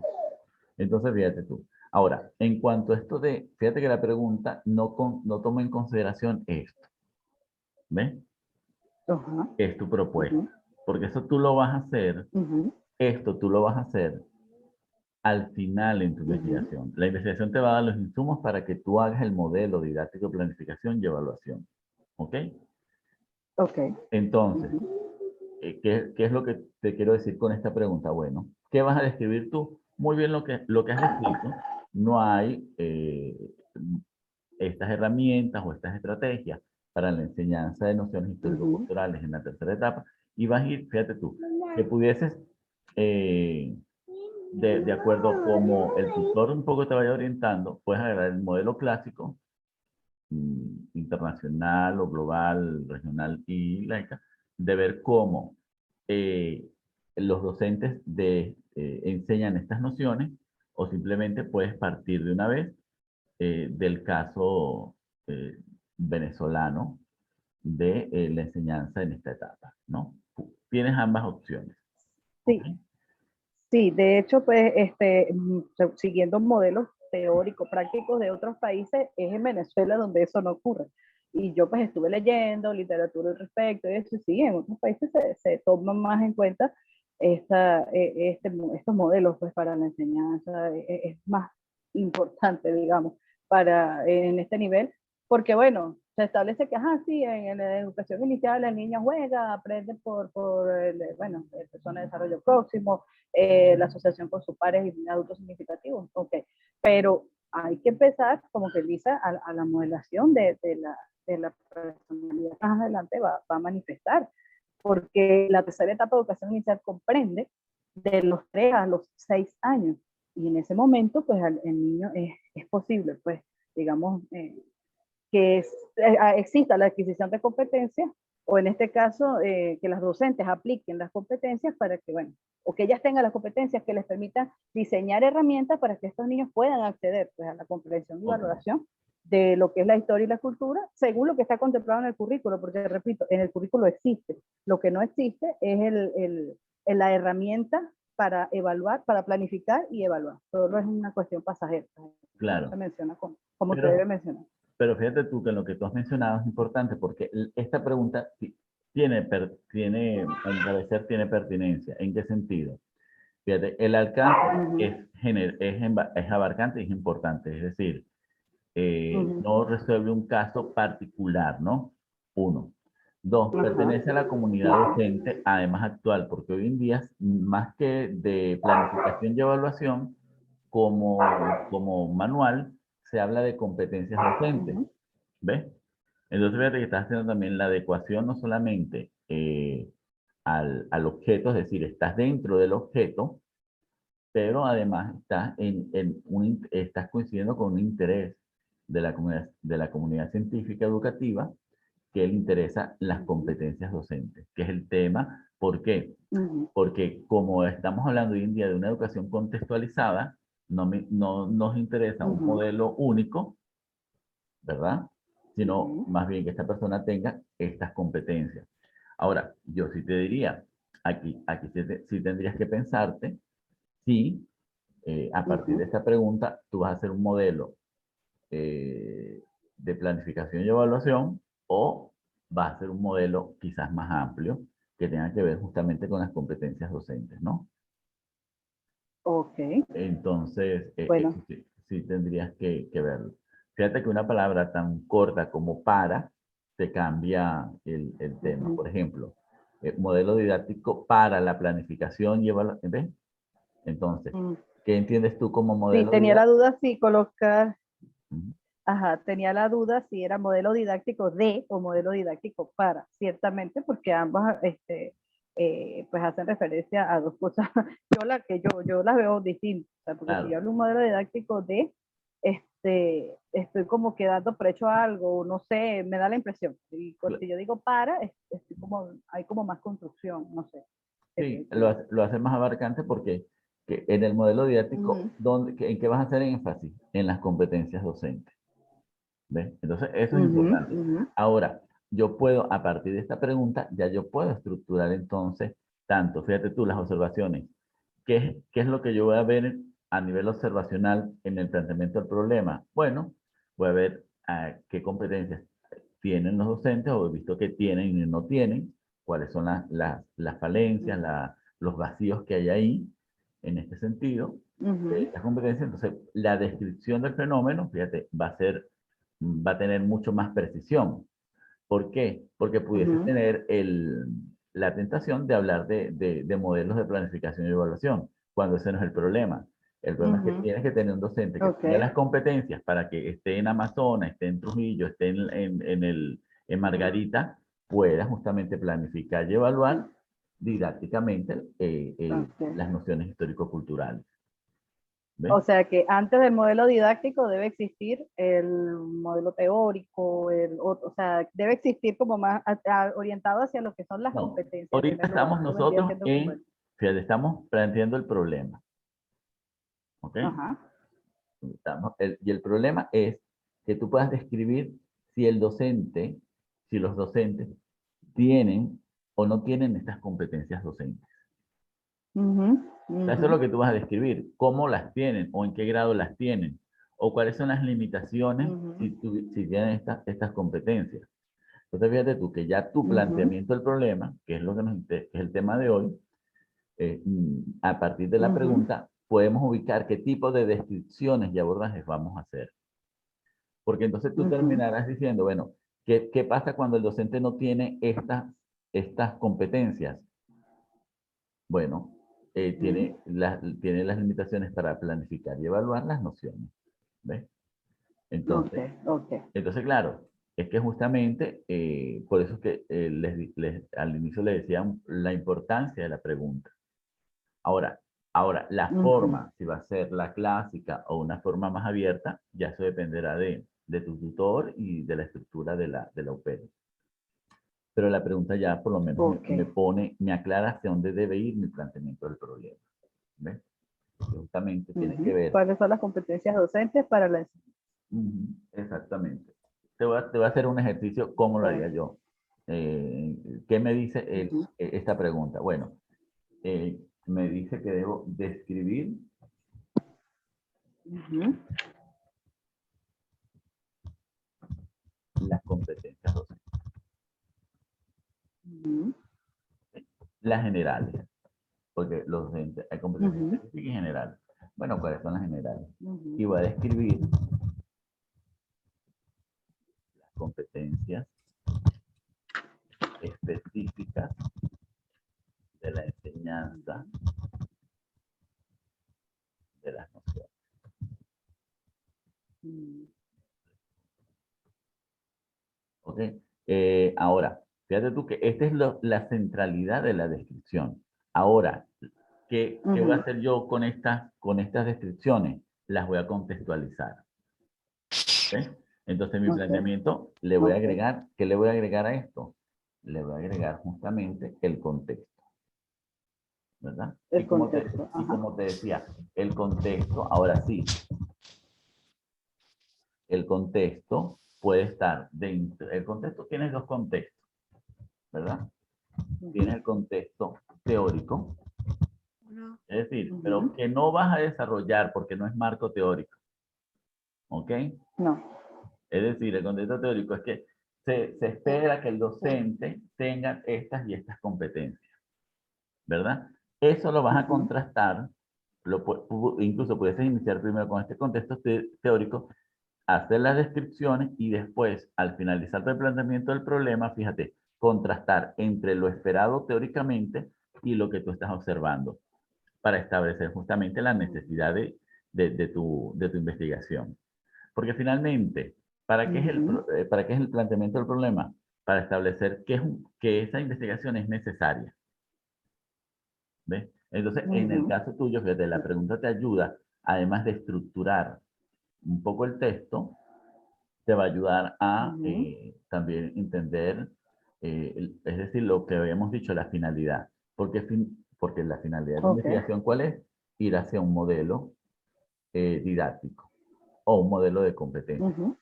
Entonces, fíjate tú. Ahora, en cuanto a esto fíjate que la pregunta no toma en consideración esto. ¿Ves? Es tu propuesta. Porque eso tú lo vas a hacer, esto tú lo vas a hacer al final en tu investigación. La investigación te va a dar los insumos para que tú hagas el modelo didáctico, planificación y evaluación. ¿Ok? Ok. Entonces, ¿qué es lo que te quiero decir con esta pregunta? Bueno, ¿qué vas a describir tú? Muy bien lo que has descrito. No hay estas herramientas o estas estrategias para la enseñanza de nociones histórico-culturales en la tercera etapa. Y vas a ir, fíjate tú, que pudieses, de acuerdo a cómo el tutor un poco te vaya orientando, puedes agarrar el modelo clásico, internacional o global, regional y laica, de ver cómo los docentes enseñan estas nociones, o simplemente puedes partir de una vez del caso venezolano de la enseñanza en esta etapa, ¿no? Tienes ambas opciones. Sí. ¿Okay? Sí, de hecho, pues, siguiendo modelos teóricos, prácticos de otros países, es en Venezuela donde eso no ocurre. Y yo pues estuve leyendo literatura al respecto, y eso sí, en otros países se toman más en cuenta estos modelos pues para la enseñanza, es más importante, digamos, en este nivel, porque bueno, se establece que, sí, en la educación inicial el niño juega, aprende por persona de desarrollo próximo, la asociación con sus pares y adultos significativos, ok, pero hay que empezar, como que dice, a la modelación de la personalidad que más adelante va a manifestar, porque la tercera etapa de educación inicial comprende de los 3 a los 6 años, y en ese momento, pues, el niño es posible, pues, digamos, que exista la adquisición de competencias, o en este caso, que las docentes apliquen las competencias para que, bueno, o que ellas tengan las competencias que les permitan diseñar herramientas para que estos niños puedan acceder pues, a la comprensión y valoración de lo que es la historia y la cultura, según lo que está contemplado en el currículo, porque repito, en el currículo existe. Lo que no existe es la herramienta para evaluar, para planificar y evaluar. Solo es una cuestión pasajera. Claro. No se menciona como se debe mencionar. Pero fíjate tú que lo que tú has mencionado es importante, porque esta pregunta tiene, a mi parecer, tiene pertinencia. ¿En qué sentido? Fíjate, el alcance es abarcante y es importante. Es decir, no resuelve un caso particular, ¿no? 1. 2, pertenece a la comunidad docente, además actual, porque hoy en día, más que de planificación y evaluación, como manual, se habla de competencias docentes. ¿Ves? Entonces, fíjate que estás haciendo también la adecuación no solamente al objeto, es decir, estás dentro del objeto, pero además estás coincidiendo con un interés de la comunidad científica educativa, que le interesa las competencias docentes, que es el tema. ¿Por qué? Porque como estamos hablando hoy en día de una educación contextualizada, no nos interesa un modelo único, ¿verdad? Sino más bien que esta persona tenga estas competencias. Ahora, yo sí te diría, aquí sí tendrías que pensarte si a partir de esta pregunta tú vas a hacer un modelo de planificación y evaluación, o va a ser un modelo quizás más amplio que tenga que ver justamente con las competencias docentes, ¿no? Ok. Entonces, Bueno. sí tendrías que verlo. Fíjate que una palabra tan corta como para te cambia el tema. Por ejemplo, modelo didáctico para la planificación y evaluación. ¿Ves? Entonces, ¿qué entiendes tú como modelo Sí, tenía la didáctico? duda si colocar... Ajá, tenía la duda si era modelo didáctico de o modelo didáctico para, ciertamente, porque ambas pues hacen referencia a dos cosas. Yo las veo distintas, o sea, porque Claro. si yo hablo un modelo didáctico de, estoy como quedando por hecho algo, no sé, me da la impresión. Y si yo digo para, hay como más construcción, no sé. Sí, lo hace más abarcante porque que en el modelo didáctico, ¿en qué vas a hacer énfasis? En las competencias docentes. ¿Ves? Entonces, eso es importante. Ahora, yo puedo, a partir de esta pregunta, ya yo puedo estructurar entonces, tanto, fíjate tú, las observaciones. ¿Qué es lo que yo voy a ver a nivel observacional en el planteamiento del problema? Bueno, voy a ver qué competencias tienen los docentes, o he visto que tienen y no tienen, cuáles son las falencias, los vacíos que hay ahí, en este sentido, estas competencias. Entonces, la descripción del fenómeno, fíjate, va a tener mucho más precisión. ¿Por qué? Porque pudiese tener la tentación de hablar de modelos de planificación y evaluación, cuando ese no es el problema. El problema es que tienes que tener un docente que tenga las competencias para que esté en Amazonas, esté en Trujillo, esté en Margarita, pueda justamente planificar y evaluar didácticamente las nociones histórico-culturales. O sea que antes del modelo didáctico debe existir el modelo teórico, o sea, debe existir como más orientado hacia lo que son las competencias. Ahorita estamos nosotros fíjate, estamos planteando el problema. ¿Ok? Ajá. Y el problema es que tú puedas describir si los docentes tienen o no tienen estas competencias docentes. Eso es lo que tú vas a describir, cómo las tienen o en qué grado las tienen, o cuáles son las limitaciones si tienen estas competencias. Entonces fíjate tú que ya tu planteamiento del problema, que es lo que es el tema de hoy, a partir de la pregunta podemos ubicar qué tipo de descripciones y abordajes vamos a hacer. Porque entonces tú terminarás diciendo, bueno, ¿qué pasa cuando el docente no tiene estas competencias? Bueno, tiene las limitaciones para planificar y evaluar las nociones. ¿Ves? Entonces, entonces claro, es que justamente por eso es que al inicio le decían la importancia de la pregunta. Ahora la forma, si va a ser la clásica o una forma más abierta, ya eso dependerá de tu tutor y de la estructura de la UPED. Pero la pregunta ya por lo menos me aclara hacia dónde debe ir mi planteamiento del problema. ¿Ves? Justamente tiene que ver. ¿Cuáles son las competencias docentes para la enseñanza? Exactamente. Te voy a hacer un ejercicio, ¿cómo lo haría yo? ¿Qué me dice esta pregunta? Bueno, me dice que debo describir las competencias docentes. Las generales, porque los docentes hay competencias específicas y generales. Bueno, ¿cuáles son las generales? Y voy a describir competencias específicas de la enseñanza de las nociones. ¿Ok? Ahora, fíjate tú que esta es la centralidad de la descripción. Ahora, ¿qué voy a hacer yo con estas descripciones? Las voy a contextualizar. ¿Ok? Entonces, mi planteamiento, le voy a agregar, ¿qué le voy a agregar a esto? Le voy a agregar justamente el contexto. ¿Verdad? El y como contexto, y como te decía, el contexto, ahora sí, el contexto puede estar dentro, el contexto tiene dos contextos, ¿verdad? Tienes el contexto teórico, es decir, pero que no vas a desarrollar porque no es marco teórico, ¿ok? No. Es decir, el contexto teórico es que se espera que el docente tenga estas y estas competencias, ¿verdad? Eso lo vas a contrastar, incluso puedes iniciar primero con este contexto teórico, hacer las descripciones y después, al finalizar el planteamiento del problema, fíjate, contrastar entre lo esperado teóricamente y lo que tú estás observando para establecer justamente la necesidad de tu investigación. Porque finalmente, ¿para qué es el planteamiento del problema? Para establecer que esa investigación es necesaria. ¿Ves? Entonces, en el caso tuyo, fíjate, la pregunta te ayuda, además de estructurar un poco el texto, te va a ayudar a también entender, es decir, lo que habíamos dicho, la finalidad. Porque la finalidad de la investigación, ¿cuál es? Ir hacia un modelo didáctico o un modelo de competencia.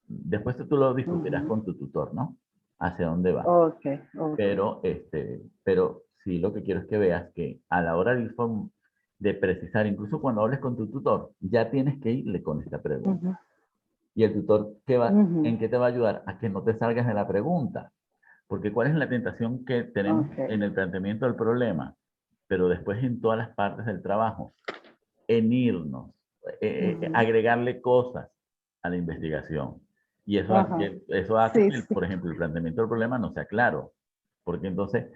Después tú lo discutirás con tu tutor, ¿no? Hacia dónde va. Pero sí, lo que quiero es que veas que a la hora de precisar, incluso cuando hables con tu tutor, ya tienes que irle con esta pregunta. Y el tutor, ¿en qué te va a ayudar? A que no te salgas de la pregunta. Porque ¿cuál es la tentación que tenemos en el planteamiento del problema? Pero después en todas las partes del trabajo, en irnos, agregarle cosas a la investigación. Y eso hace que, por ejemplo, el planteamiento del problema no sea claro. Porque entonces,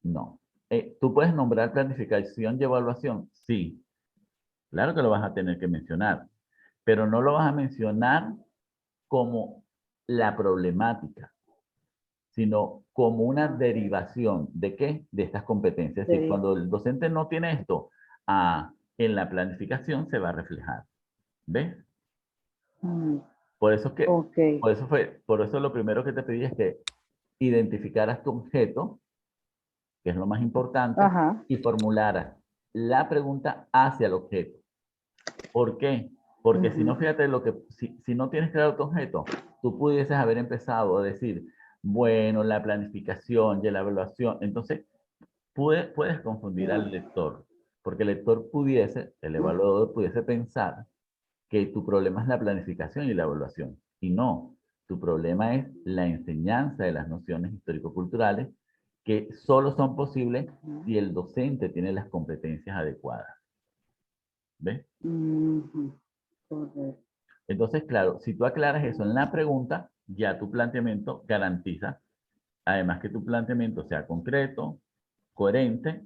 no. ¿Tú puedes nombrar planificación y evaluación? Sí. Claro que lo vas a tener que mencionar. Pero no lo vas a mencionar como la problemática, sino como una derivación ¿de qué? De estas competencias. Es decir, cuando el docente no tiene esto, en la planificación se va a reflejar. ¿Ves? Por eso por eso lo primero que te pedí es que identificaras tu objeto, que es lo más importante, y formularas la pregunta hacia el objeto. ¿Por qué? Porque si no, fíjate, si no tienes claro tu objeto, tú pudieses haber empezado a decir, bueno, la planificación y la evaluación. Entonces, puedes confundir al lector, porque el lector el evaluador pudiese pensar que tu problema es la planificación y la evaluación. Y no, tu problema es la enseñanza de las nociones histórico-culturales que solo son posibles si el docente tiene las competencias adecuadas. ¿Ves? Entonces, claro, si tú aclaras eso en la pregunta, ya tu planteamiento garantiza, además que tu planteamiento sea concreto, coherente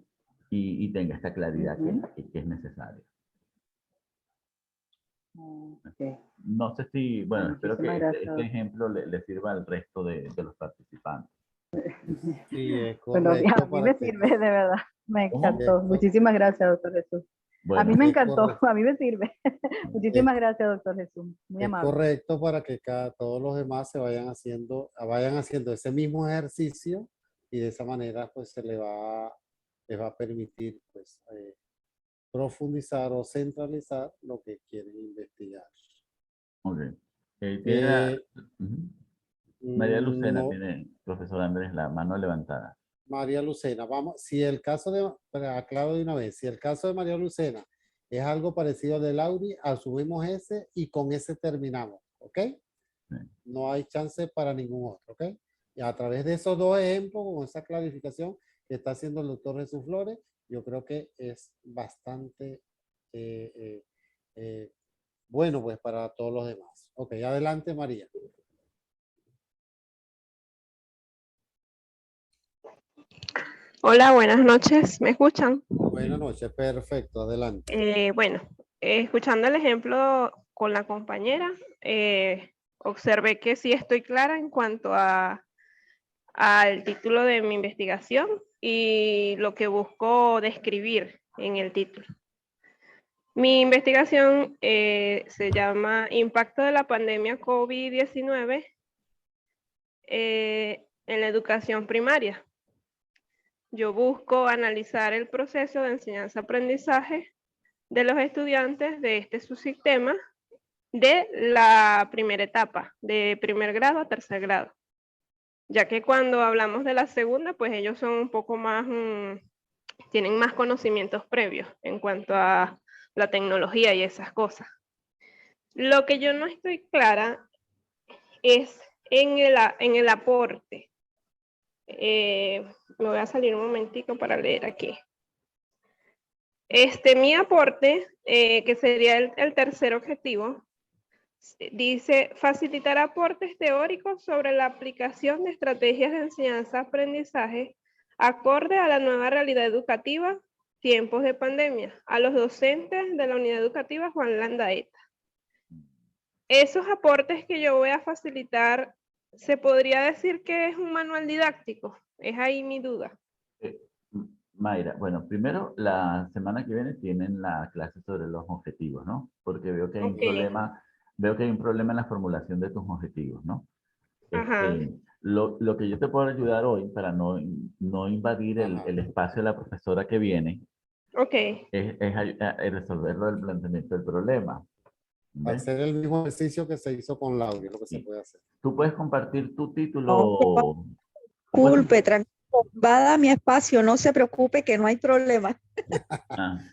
y tenga esta claridad que es necesaria. No sé si, bueno, espero que este ejemplo le sirva al resto de los participantes. Sí, es Bueno, correcto. a mí me sirve, de verdad. Me encantó. ¿Cómo? Muchísimas gracias, doctor Jesús. Bueno, a mí me es encantó, correcto. a mí me sirve. Muchísimas gracias, doctor Jesús. Muy Es amable. correcto para que todos los demás se vayan haciendo ese mismo ejercicio y de esa manera pues les va a permitir pues profundizar o centralizar lo que quieren investigar. Ok. Eh, María Lucena no, tiene, profesor Andrés, la mano levantada. María Lucena, vamos, si el caso aclaro de una vez, si el caso de María Lucena es algo parecido al de Lauri, asumimos ese y con ese terminamos, ¿ok? Sí. No hay chance para ningún otro, ¿ok? Y a través de esos dos ejemplos, con esa clarificación que está haciendo el doctor Jesús Flores, yo creo que es bastante bueno pues para todos los demás. Ok, adelante María. Hola, buenas noches. ¿Me escuchan? Buenas noches, perfecto, adelante. Bueno, escuchando el ejemplo con la compañera, observé que sí estoy clara en cuanto al título de mi investigación y lo que busco describir en el título. Mi investigación se llama Impacto de la pandemia COVID-19 en la educación primaria. Yo busco analizar el proceso de enseñanza-aprendizaje de los estudiantes de este subsistema de la primera etapa, de primer grado a tercer grado. Ya que cuando hablamos de la segunda, pues ellos son un poco más, tienen más conocimientos previos en cuanto a la tecnología y esas cosas. Lo que yo no estoy clara es en el aporte. Me voy a salir un momentico para leer aquí. Mi aporte, que sería el tercer objetivo, dice facilitar aportes teóricos sobre la aplicación de estrategias de enseñanza-aprendizaje acorde a la nueva realidad educativa, tiempos de pandemia, a los docentes de la unidad educativa Juan Landaeta. Esos aportes que yo voy a facilitar, ¿se podría decir que es un manual didáctico? Es ahí mi duda. Mayra, bueno, primero la semana que viene tienen la clase sobre los objetivos, ¿no? Porque veo que hay un problema, veo que hay un problema en la formulación de tus objetivos, ¿no? Ajá. Lo que yo te puedo ayudar hoy para no invadir el espacio de la profesora que viene, es resolverlo del planteamiento del problema. ¿Ves? Hacer el mismo ejercicio que se hizo con Laura, lo que se puede hacer. Tú puedes compartir tu título. Disculpe, tranquilo, va a dar mi espacio, no se preocupe que no hay problema.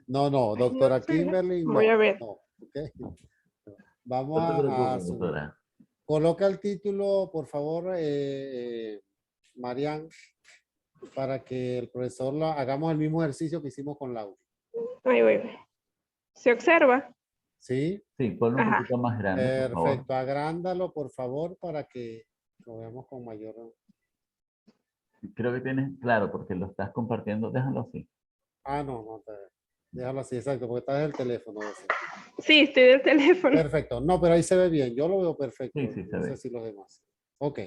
No, doctora Kimberly, no. Voy a ver. No, okay. Vamos No te preocupes, a doctora. coloca el título, por favor, Marian, para que el profesor hagamos el mismo ejercicio que hicimos con Laura. Ahí voy. ¿Se observa? ¿Sí? Sí, ponlo un poquito más grande, por favor. Perfecto, agrándalo, por favor, para que lo veamos con mayor... Creo que tienes, claro, porque lo estás compartiendo, déjalo así. No, déjalo así, exacto, porque está en el teléfono. Sí, estoy del teléfono. Perfecto, no, pero ahí se ve bien, yo lo veo perfecto. Sí, se no ve. sé si los demás. Ok.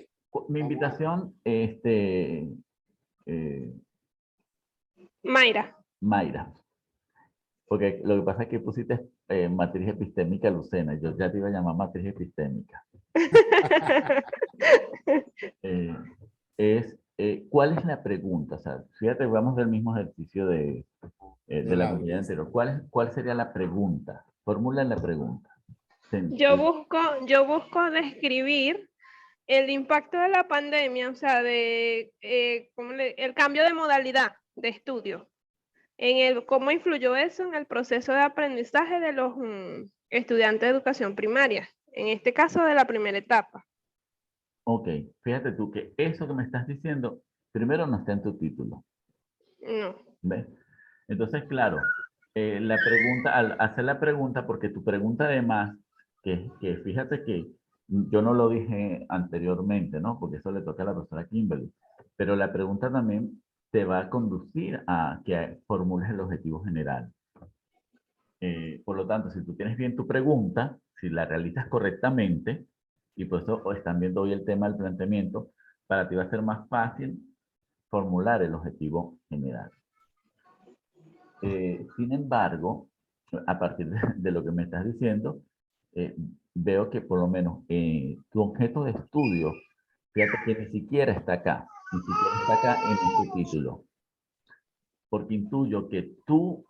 Mi invitación, Mayra. Mayra. Porque lo que pasa es que pusiste matriz epistémica Lucena. Yo ya te iba a llamar matriz epistémica. ¿Cuál es la pregunta? O sea, fíjate, vamos del mismo ejercicio de la compañía anterior. ¿Cuál sería la pregunta? Formula la pregunta. Yo busco describir el impacto de la pandemia, o sea, el cambio de modalidad de estudio, cómo influyó eso en el proceso de aprendizaje de los estudiantes de educación primaria, en este caso de la primera etapa. Ok, fíjate tú que eso que me estás diciendo, primero no está en tu título. No. ¿Ves? Entonces, claro, la pregunta, al hacer la pregunta, porque tu pregunta además, que fíjate que yo no lo dije anteriormente, ¿no? Porque eso le toca a la profesora Kimberly, pero la pregunta también te va a conducir a que formules el objetivo general. Por lo tanto, si tú tienes bien tu pregunta, si la realizas correctamente, y por eso están viendo hoy el tema del planteamiento, para ti va a ser más fácil formular el objetivo general. Sin embargo, a partir de lo que me estás diciendo, veo que por lo menos tu objeto de estudio, fíjate que ni siquiera está acá, ni siquiera está acá en este título. Porque intuyo que tu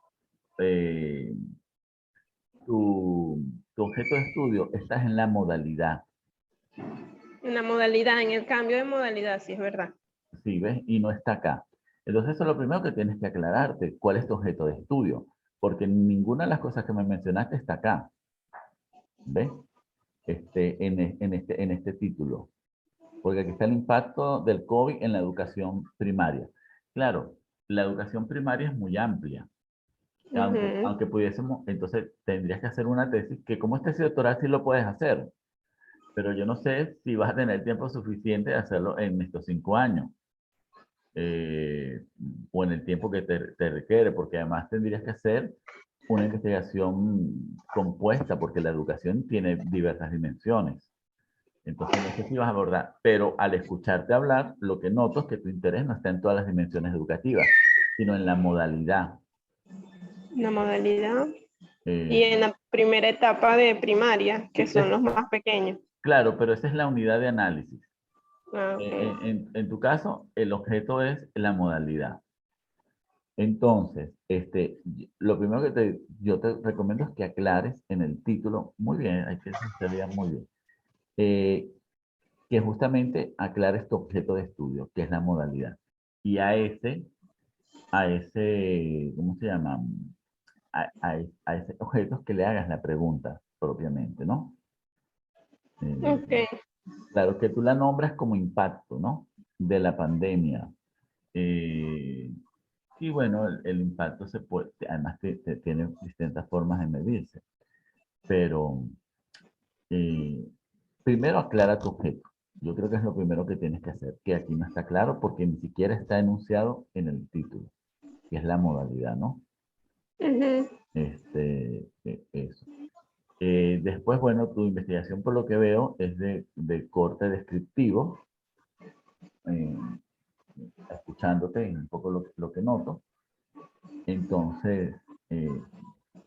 objeto de estudio estás en la modalidad. En la modalidad, en el cambio de modalidad, sí es verdad. Sí, ¿ves? Y no está acá. Entonces eso es lo primero que tienes que aclararte, cuál es tu objeto de estudio, porque ninguna de las cosas que me mencionaste está acá. ¿Ves? En este título. Porque aquí está el impacto del COVID en la educación primaria. Claro, la educación primaria es muy amplia. Aunque pudiésemos, entonces tendrías que hacer una tesis, que como es tesis doctoral sí lo puedes hacer, pero yo no sé si vas a tener tiempo suficiente de hacerlo en estos 5 años. o en el tiempo que te requiere, porque además tendrías que hacer una investigación compuesta, porque la educación tiene diversas dimensiones. Entonces, no sé si vas a abordar, pero al escucharte hablar, lo que noto es que tu interés no está en todas las dimensiones educativas, sino en la modalidad. La modalidad. Eh, Y en la primera etapa de primaria, que Sí, son los más pequeños. Claro, pero esa es la unidad de análisis. Ah, ok. En tu caso, el objeto es la modalidad. Entonces, lo primero que yo te recomiendo es que aclares en el título, muy bien, hay que hacerlo muy bien, que justamente aclares tu objeto de estudio, que es la modalidad. Y a ese, ¿cómo se llama? A ese objeto que le hagas la pregunta propiamente, ¿no? Ok. Claro, que tú la nombras como impacto, ¿no? De la pandemia. Y bueno, el impacto se puede, además tiene distintas formas de medirse. Pero primero aclara tu objeto. Yo creo que es lo primero que tienes que hacer, que aquí no está claro porque ni siquiera está enunciado en el título, que es la modalidad, ¿no? Ujú. Eso. Después, bueno, tu investigación por lo que veo es de corte descriptivo, eh, escuchándote un poco lo que noto. Entonces,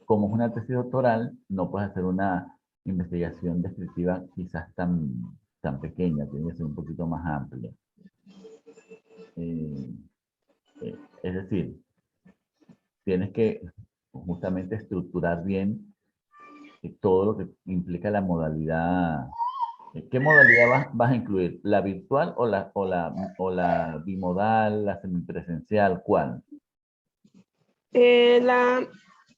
como es una tesis doctoral, no puedes hacer una investigación descriptiva quizás tan pequeña, tiene que ser un poquito más amplia. Es decir, tienes que justamente estructurar bien todo lo que implica la modalidad. ¿Qué modalidad vas a incluir? ¿La virtual o la bimodal, la semipresencial? ¿Cuál?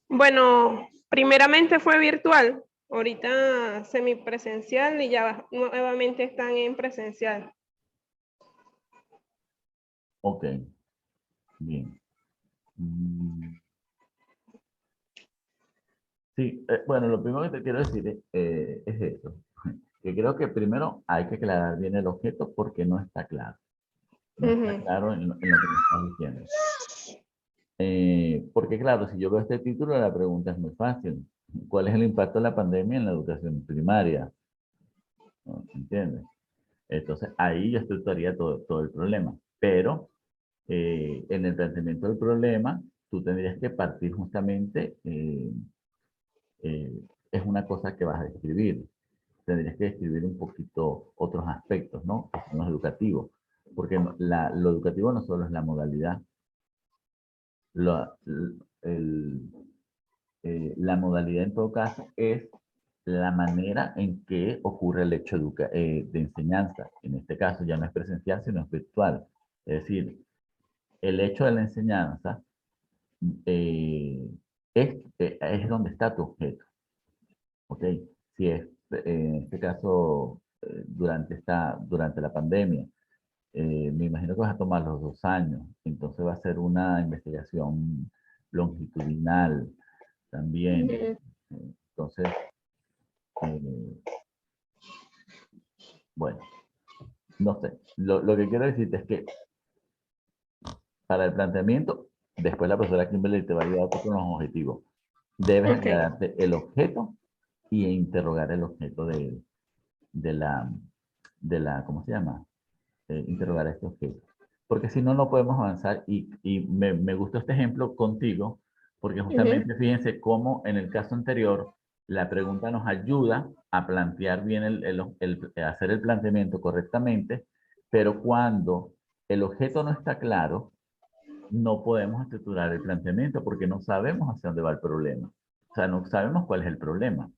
Bueno, primeramente fue virtual, ahorita semipresencial y ya nuevamente están en presencial. Ok, bien. Mm, Sí, bueno, lo primero que te quiero decir es esto, que creo que primero hay que aclarar bien el objeto porque no está claro. No está Ujú. claro en lo que me estás diciendo. Porque claro, si yo veo este título, la pregunta es muy fácil. ¿Cuál es el impacto de la pandemia en la educación primaria? ¿No? ¿Entiendes? Entonces, ahí yo estructuraría todo el problema. Pero en el planteamiento del problema, tú tendrías que partir justamente, es una cosa que vas a describir. Tendrías que describir un poquito otros aspectos, ¿no? Que son los educativos. Porque lo educativo no solo es la modalidad. Lo- el, la modalidad en todo caso es la manera en que ocurre el hecho de enseñanza. En este caso ya no es presencial, sino es virtual. Es decir, el hecho de la enseñanza es donde está tu objeto. ¿Ok? Si es, en este caso, durante la pandemia, me imagino que vas a tomar los 2 años, entonces va a ser una investigación longitudinal también. Ujú. Entonces, eh, bueno, no sé. Lo que quiero decirte es que para el planteamiento, después la profesora Kimberly te va a ayudar con los objetivos. Debes Ok. aclararte el objeto y interrogar el objeto de la, ¿cómo se llama? Interrogar este objeto. Porque si no, no podemos avanzar y me gustó este ejemplo contigo, porque Ujú. justamente fíjense cómo en el caso anterior la pregunta nos ayuda a plantear bien hacer el planteamiento correctamente, pero cuando el objeto no está claro, no podemos estructurar el planteamiento porque no sabemos hacia dónde va el problema. O sea, no sabemos cuál es el problema.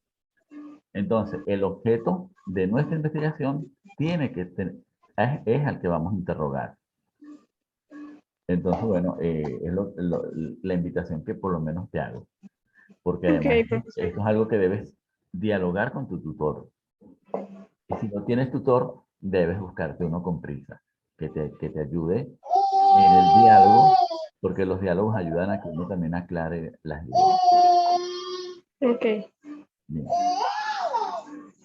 Entonces, el objeto de nuestra investigación tiene que es al que vamos a interrogar. Entonces, bueno, es la invitación que por lo menos te hago. Porque Ok, además profesor. esto es algo que debes dialogar con tu tutor. Y si no tienes tutor, debes buscarte uno con prisa, que te ayude en el diálogo, porque los diálogos ayudan a que uno también aclare las ideas. Ok, Bien.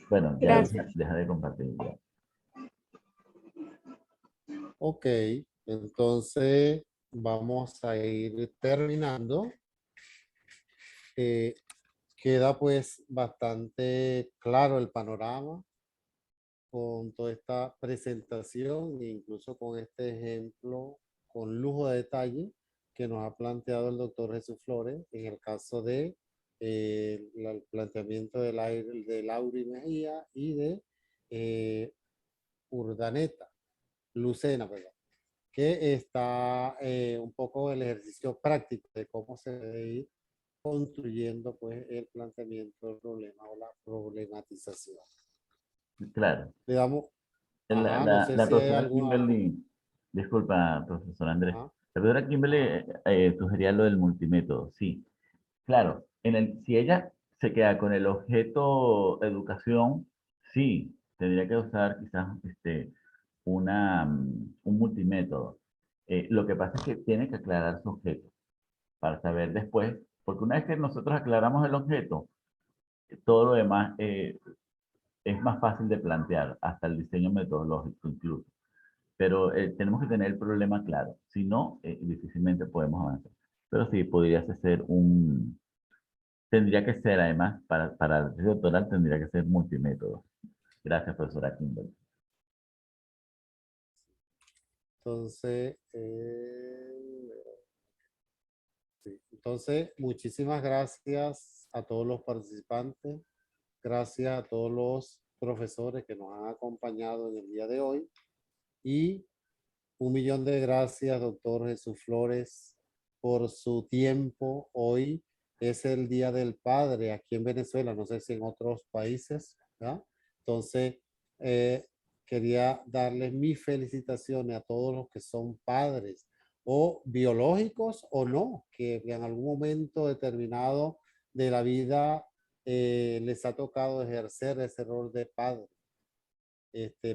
Bueno, ya gracias. deja de compartir. Ya. Ok, entonces vamos a ir terminando. Queda pues bastante claro el panorama con toda esta presentación e incluso con este ejemplo con lujo de detalle que nos ha planteado el doctor Jesús Flores en el caso de el planteamiento de Lauri Mejía y de Urdaneta, Lucena, perdón, que está un poco el ejercicio práctico de cómo se debe ir construyendo pues el planteamiento del problema o la problematización. Claro. Le damos, La, no la, sé la si hay profesora alguna... Kimberly, disculpa, profesor Andrés. Ajá. La profesora Kimberly sugería lo del multimétodo. Sí, claro. Si ella se queda con el objeto educación, sí, tendría que usar quizás un multimétodo. Lo que pasa es que tiene que aclarar su objeto para saber después, porque una vez que nosotros aclaramos el objeto, todo lo demás es más fácil de plantear, hasta el diseño metodológico incluso. Pero tenemos que tener el problema claro, si no, difícilmente podemos avanzar. Pero sí, podría ser tendría que ser además, para el tesis doctoral tendría que ser multimétodo. Gracias, profesora Kimberly. Entonces, sí. Entonces, muchísimas gracias a todos los participantes. Gracias a todos los profesores que nos han acompañado en el día de hoy. Y un millón de gracias, doctor Jesús Flores, por su tiempo. Hoy es el Día del Padre aquí en Venezuela, no sé si en otros países, ¿verdad? Entonces, quería darles mis felicitaciones a todos los que son padres o biológicos o no, que en algún momento determinado de la vida les ha tocado ejercer ese rol de padre,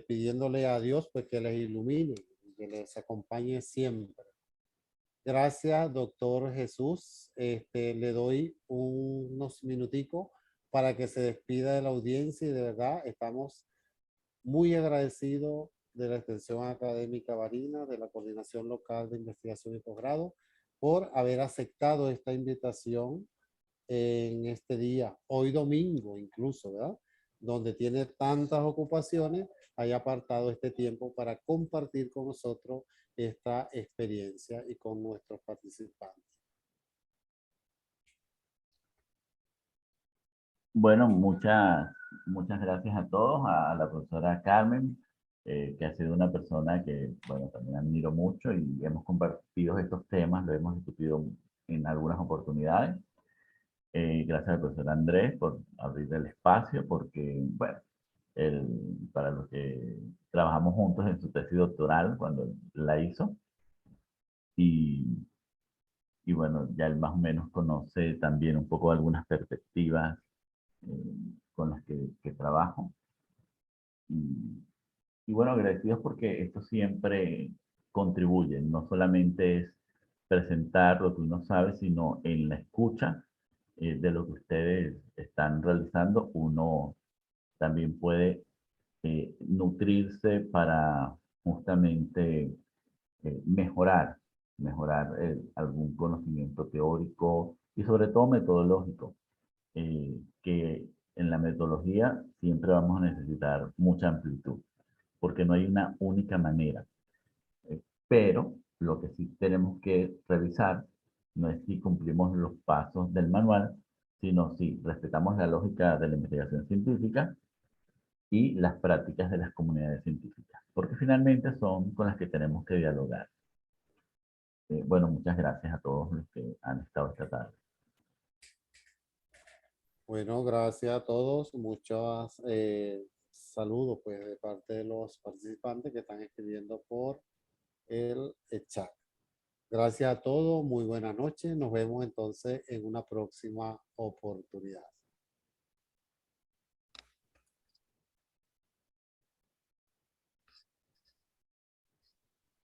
pidiéndole a Dios pues que les ilumine y que les acompañe siempre. Gracias, doctor Jesús. Le doy unos minuticos para que se despida de la audiencia y de verdad estamos muy agradecidos de la Extensión Académica Barinas, de la Coordinación Local de Investigación y Posgrado, por haber aceptado esta invitación en este día, hoy domingo incluso, ¿verdad? Donde tiene tantas ocupaciones, haya apartado este tiempo para compartir con nosotros esta experiencia y con nuestros participantes. Bueno, muchas gracias a todos, a la profesora Carmen, que ha sido una persona que, bueno, también admiro mucho y hemos compartido estos temas, lo hemos discutido en algunas oportunidades. Gracias al profesor Andrés por abrir el espacio, porque, bueno, para los que trabajamos juntos en su tesis doctoral cuando la hizo, y bueno, ya él más o menos conoce también un poco algunas perspectivas con las que trabajo. Y bueno, agradecidos porque esto siempre contribuye, no solamente es presentar lo que uno sabe, sino en la escucha de lo que ustedes están realizando, uno también puede nutrirse para justamente mejorar algún conocimiento teórico y sobre todo metodológico, que en la metodología siempre vamos a necesitar mucha amplitud, porque no hay una única manera. Pero lo que sí tenemos que revisar no es si cumplimos los pasos del manual, sino si respetamos la lógica de la investigación científica y las prácticas de las comunidades científicas, porque finalmente son con las que tenemos que dialogar. Bueno, muchas gracias a todos los que han estado esta tarde. Bueno, gracias a todos. Muchos saludos pues, de parte de los participantes que están escribiendo por el chat. Gracias a todos. Muy buenas noches. Nos vemos entonces en una próxima oportunidad.